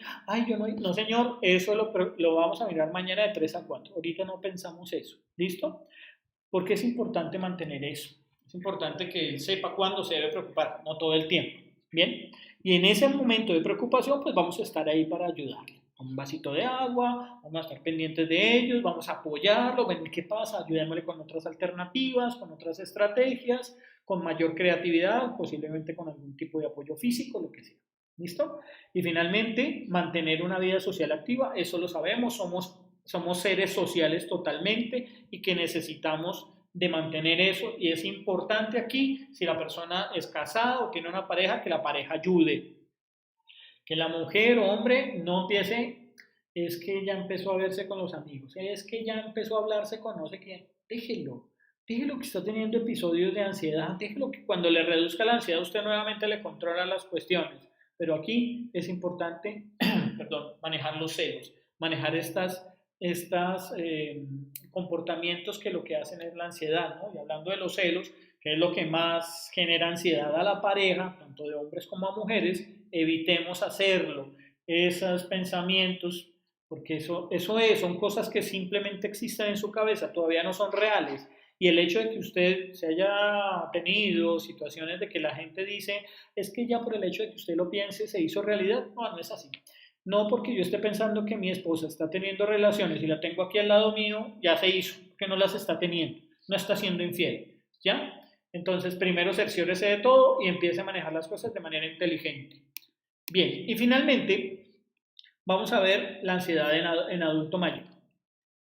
yo no señor, eso lo vamos a mirar mañana de 3 a 4. Ahorita no pensamos eso. ¿Listo? Porque es importante mantener eso. Es importante que él sepa cuándo se debe preocupar, no todo el tiempo. ¿Bien? Y en ese momento de preocupación, pues vamos a estar ahí para ayudarle. Con un vasito de agua, vamos a estar pendientes de ellos, vamos a apoyarlo, ver qué pasa, ayudémosle con otras alternativas, con otras estrategias, con mayor creatividad, posiblemente con algún tipo de apoyo físico, lo que sea. ¿Listo? Y finalmente, mantener una vida social activa, eso lo sabemos, somos seres sociales totalmente y que necesitamos de mantener eso y es importante aquí, si la persona es casada o tiene una pareja, que la pareja ayude, que la mujer o hombre no empiece, es que ya empezó a verse con los amigos, es que ya empezó a hablarse con no sé quién, déjelo que está teniendo episodios de ansiedad, déjelo que cuando le reduzca la ansiedad usted nuevamente le controla las cuestiones, pero aquí es importante, perdón, manejar los celos, manejar estas estas comportamientos que lo que hacen es la ansiedad, ¿no? Y hablando de los celos, que es lo que más genera ansiedad a la pareja, tanto de hombres como a mujeres, evitemos hacerlo. Esos pensamientos, porque son cosas que simplemente existen en su cabeza, todavía no son reales. Y el hecho de que usted se haya tenido situaciones de que la gente dice, es que ya por el hecho de que usted lo piense se hizo realidad, no, no es así. No porque yo esté pensando que mi esposa está teniendo relaciones y la tengo aquí al lado mío, ya se hizo, que no las está teniendo, no está siendo infiel, ¿ya? Entonces, primero cerciórese de todo y empiece a manejar las cosas de manera inteligente. Bien, y finalmente, vamos a ver la ansiedad en adulto mayor.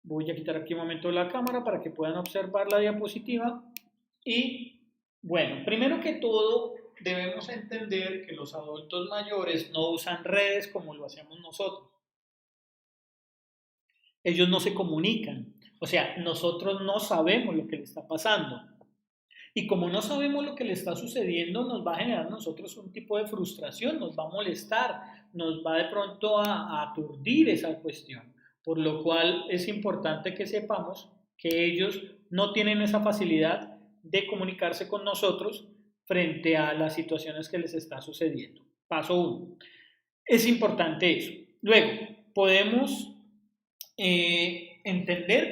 Voy a quitar aquí un momento la cámara para que puedan observar la diapositiva. Y bueno, primero que todo, debemos entender que los adultos mayores no usan redes como lo hacemos nosotros. Ellos no se comunican. O sea, nosotros no sabemos lo que le está pasando. Y como no sabemos lo que le está sucediendo, nos va a generar a nosotros un tipo de frustración, nos va a molestar, nos va de pronto a aturdir esa cuestión. Por lo cual es importante que sepamos que ellos no tienen esa facilidad de comunicarse con nosotros frente a las situaciones que les está sucediendo. Paso uno. Es importante eso. Luego, podemos entender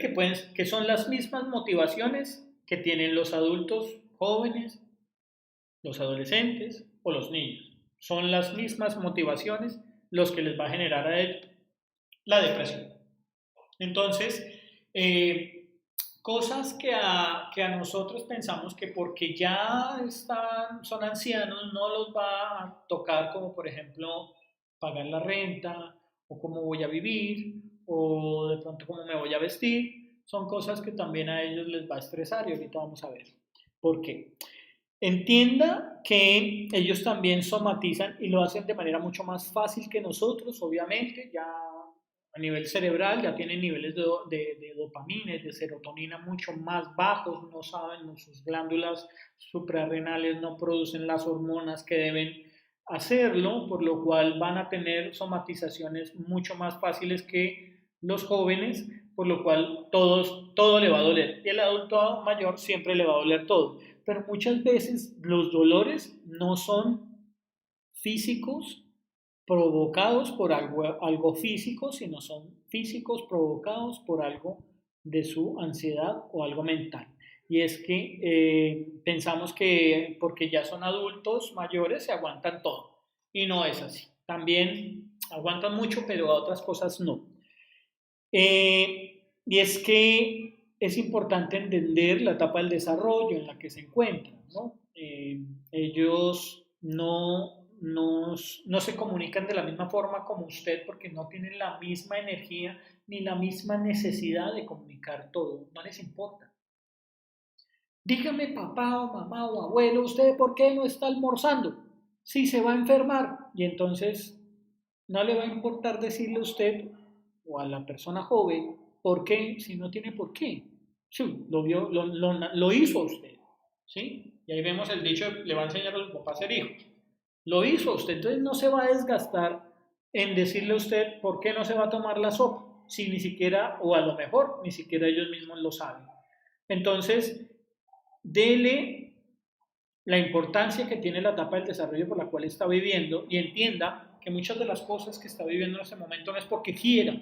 que son las mismas motivaciones que tienen los adultos jóvenes, los adolescentes o los niños. Son las mismas motivaciones los que les va a generar a ellos la depresión. Entonces, cosas que a nosotros pensamos que porque ya son ancianos no los va a tocar, como por ejemplo pagar la renta o cómo voy a vivir o de pronto cómo me voy a vestir, son cosas que también a ellos les va a estresar y ahorita vamos a ver por qué. Entienda que ellos también somatizan y lo hacen de manera mucho más fácil que nosotros, obviamente, ya a nivel cerebral ya tienen niveles de dopamina, de serotonina mucho más bajos, no saben, sus glándulas suprarrenales no producen las hormonas que deben hacerlo, por lo cual van a tener somatizaciones mucho más fáciles que los jóvenes, por lo cual todo le va a doler. Y el adulto mayor siempre le va a doler todo. Pero muchas veces los dolores no son físicos provocados por algo físico, sino son físicos provocados por algo de su ansiedad o algo mental. Y es que pensamos que porque ya son adultos mayores se aguantan todo. Y no es así. También aguantan mucho, pero a otras cosas no. Y es que es importante entender la etapa del desarrollo en la que se encuentran, ¿no? Ellos no se comunican de la misma forma como usted porque no tienen la misma energía ni la misma necesidad de comunicar todo, no les importa. Dígame papá o mamá o abuelo, ¿usted por qué no está almorzando? Si se va a enfermar. Y entonces no le va a importar decirle a usted o a la persona joven por qué, si no tiene por qué. Sí, lo hizo usted. ¿Sí? Y ahí vemos el dicho, le va a enseñar a los papás a ser hijos. Lo hizo usted, entonces no se va a desgastar en decirle a usted por qué no se va a tomar la sopa, si ni siquiera, o a lo mejor, ni siquiera ellos mismos lo saben. Entonces, dele la importancia que tiene la etapa del desarrollo por la cual está viviendo y entienda que muchas de las cosas que está viviendo en ese momento no es porque quiera.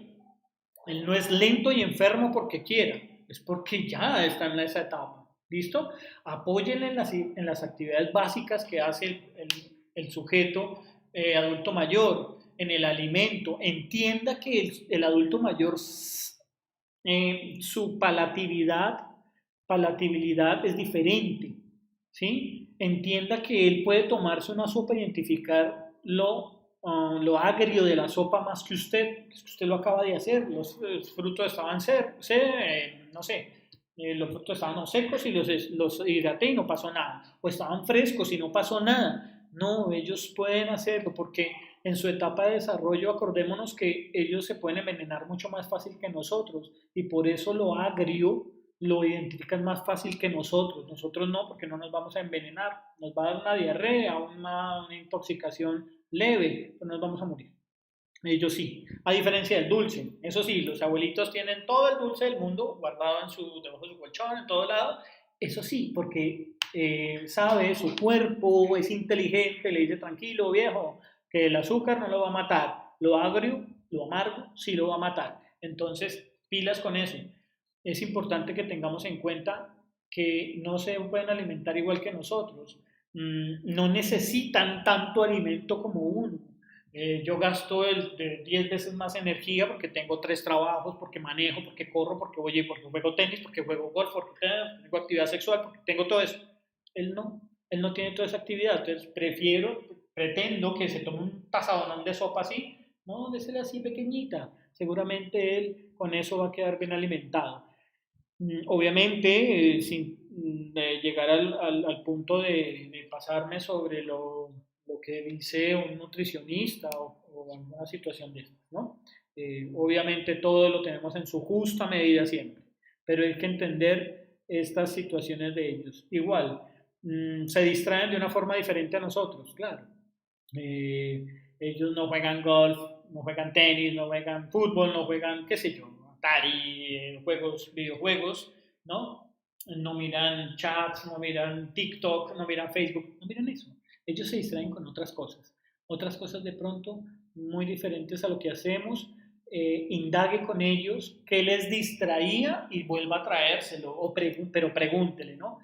Él no es lento y enfermo porque quiera, es porque ya está en esa etapa. ¿Listo? Apóyenle en las actividades básicas que hace el sujeto adulto mayor, en el alimento. Entienda que el adulto mayor, su palatabilidad es diferente. ¿Sí? Entienda que él puede tomarse una sopa e identificar lo agrio de la sopa más que usted lo acaba de hacer, los frutos estaban no sé, los frutos estaban secos y los hidraté y no pasó nada, o estaban frescos y no pasó nada. No, ellos pueden hacerlo porque en su etapa de desarrollo acordémonos que ellos se pueden envenenar mucho más fácil que nosotros y por eso lo agrio lo identifican más fácil que nosotros. Nosotros no, porque no nos vamos a envenenar. Nos va a dar una diarrea, una intoxicación leve, pero nos vamos a morir. Ellos sí, a diferencia del dulce. Eso sí, los abuelitos tienen todo el dulce del mundo guardado debajo de su colchón, en todo lado. Eso sí, porque sabe, su cuerpo es inteligente, le dice tranquilo, viejo, que el azúcar no lo va a matar. Lo agrio, lo amargo, sí lo va a matar. Entonces, pilas con eso. Es importante que tengamos en cuenta que no se pueden alimentar igual que nosotros. No necesitan tanto alimento como uno. Yo gasto de 10 veces más energía porque tengo 3 trabajos, porque manejo, porque corro, porque juego tenis, porque juego golf, porque tengo actividad sexual, porque tengo todo eso. Él no tiene toda esa actividad, entonces pretendo que se tome un tazadón de sopa así, no, désela así pequeñita, seguramente él con eso va a quedar bien alimentado. Obviamente, sin llegar al punto de pasarme sobre lo que dice un nutricionista o alguna situación de estas, ¿no? Obviamente todo lo tenemos en su justa medida siempre, pero hay que entender estas situaciones de ellos. Igual, se distraen de una forma diferente a nosotros, claro. Eh, Ellos no juegan golf, no juegan tenis, no juegan fútbol, no juegan, qué sé yo, Atari, videojuegos, ¿no? No miran chats, no miran TikTok, no miran Facebook, no miran eso. Ellos se distraen con otras cosas de pronto muy diferentes a lo que hacemos. Indague con ellos qué les distraía y vuelva a traérselo, pero pregúntele, ¿no?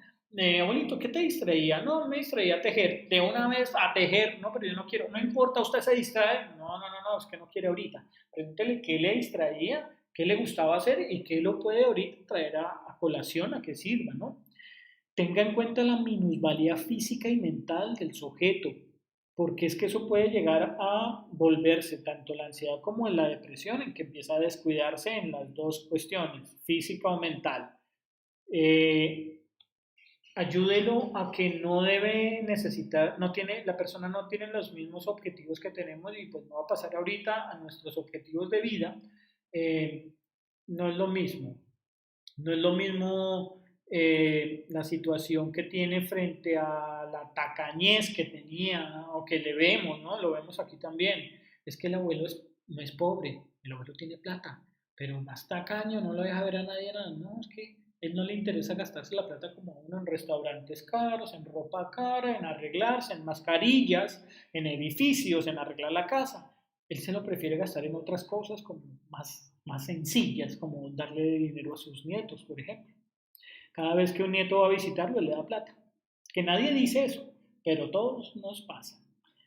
Abuelito, ¿qué te distraía? No, me distraía a tejer. De una vez a tejer, no, pero yo no quiero. No importa, usted se distrae. No, es que no quiere ahorita. Pregúntele qué le distraía, qué le gustaba hacer y qué lo puede ahorita traer a colación, a que sirva, ¿no? Tenga en cuenta la minusvalía física y mental del sujeto, porque es que eso puede llegar a volverse tanto la ansiedad como la depresión, en que empieza a descuidarse en las dos cuestiones, física o mental. Eh, Ayúdelo a que no debe necesitar, la persona no tiene los mismos objetivos que tenemos y pues no va a pasar ahorita a nuestros objetivos de vida. Eh, no es lo mismo, no es lo mismo la situación que tiene frente a la tacañez que tenía, ¿no? O que le vemos, ¿no? Lo vemos aquí también. Es que el abuelo no es pobre, el abuelo tiene plata, pero más tacaño, no lo deja ver a nadie nada. No, es que él no le interesa gastarse la plata como uno en restaurantes caros, en ropa cara, en arreglarse, en mascarillas, en edificios, en arreglar la casa. Él se lo prefiere gastar en otras cosas como más sencillas, como darle dinero a sus nietos, por ejemplo. Cada vez que un nieto va a visitarlo, le da plata. Que nadie dice eso, pero todos nos pasa.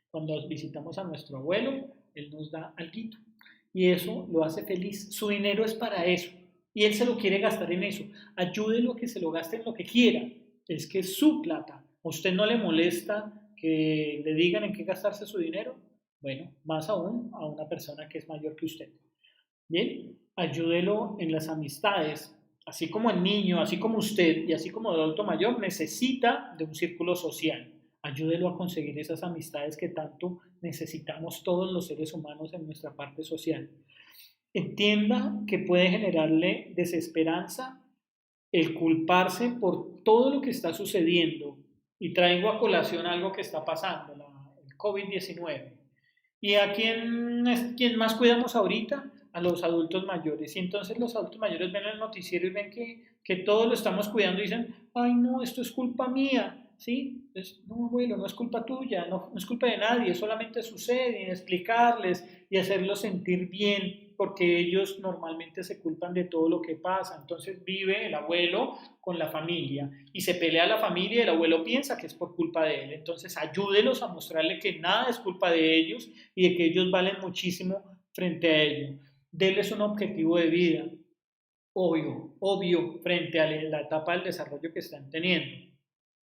Cuando visitamos a nuestro abuelo, él nos da alguito. Y eso lo hace feliz. Su dinero es para eso. Y él se lo quiere gastar en eso. Ayúdelo a que se lo gaste en lo que quiera. Es que es su plata. ¿A usted no le molesta que le digan en qué gastarse su dinero? Bueno, más aún a una persona que es mayor que usted. Bien, ayúdelo en las amistades. Así como el niño, así como usted y así como el adulto mayor necesita de un círculo social. Ayúdelo a conseguir esas amistades que tanto necesitamos todos los seres humanos en nuestra parte social. Entienda que puede generarle desesperanza el culparse por todo lo que está sucediendo. Y traigo a colación algo que está pasando, el COVID-19. ¿Y a quién más cuidamos ahorita? A los adultos mayores. Y entonces los adultos mayores ven el noticiero y ven que todos lo estamos cuidando y dicen, ay no, esto es culpa mía. ¿Sí? Entonces, no, abuelo, no es culpa tuya, no es culpa de nadie, solamente sucede, y explicarles y hacerlos sentir bien, porque ellos normalmente se culpan de todo lo que pasa. Entonces vive el abuelo con la familia y se pelea la familia y el abuelo piensa que es por culpa de él. Entonces ayúdelos a mostrarle que nada es culpa de ellos y de que ellos valen muchísimo frente a ello. Denles un objetivo de vida, obvio, frente a la etapa del desarrollo que están teniendo.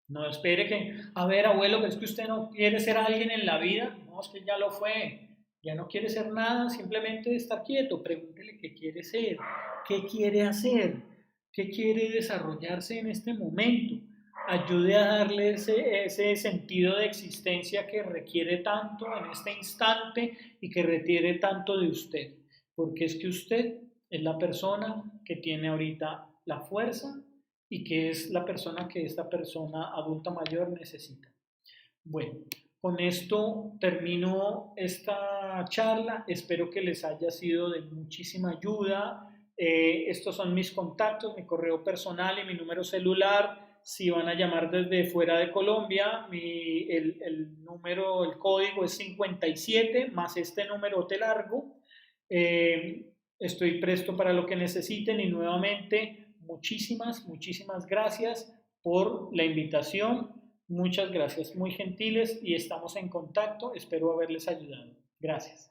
No espere que, a ver, abuelo, ¿es que usted no quiere ser alguien en la vida? No, es que ya lo fue. Ya no quiere ser nada, simplemente estar quieto. Pregúntele qué quiere ser, qué quiere hacer, qué quiere desarrollarse en este momento. Ayude a darle ese sentido de existencia que requiere tanto en este instante y que requiere tanto de usted. Porque es que usted es la persona que tiene ahorita la fuerza y que es la persona que esta persona adulta mayor necesita. Bueno, Con esto termino esta charla. Espero que les haya sido de muchísima ayuda. Estos son mis contactos, mi correo personal y mi número celular. Si van a llamar desde fuera de Colombia, el número, el código es 57 más este número te largo. Estoy presto para lo que necesiten y nuevamente muchísimas gracias por la invitación. Muchas gracias, muy gentiles y estamos en contacto. Espero haberles ayudado. Gracias.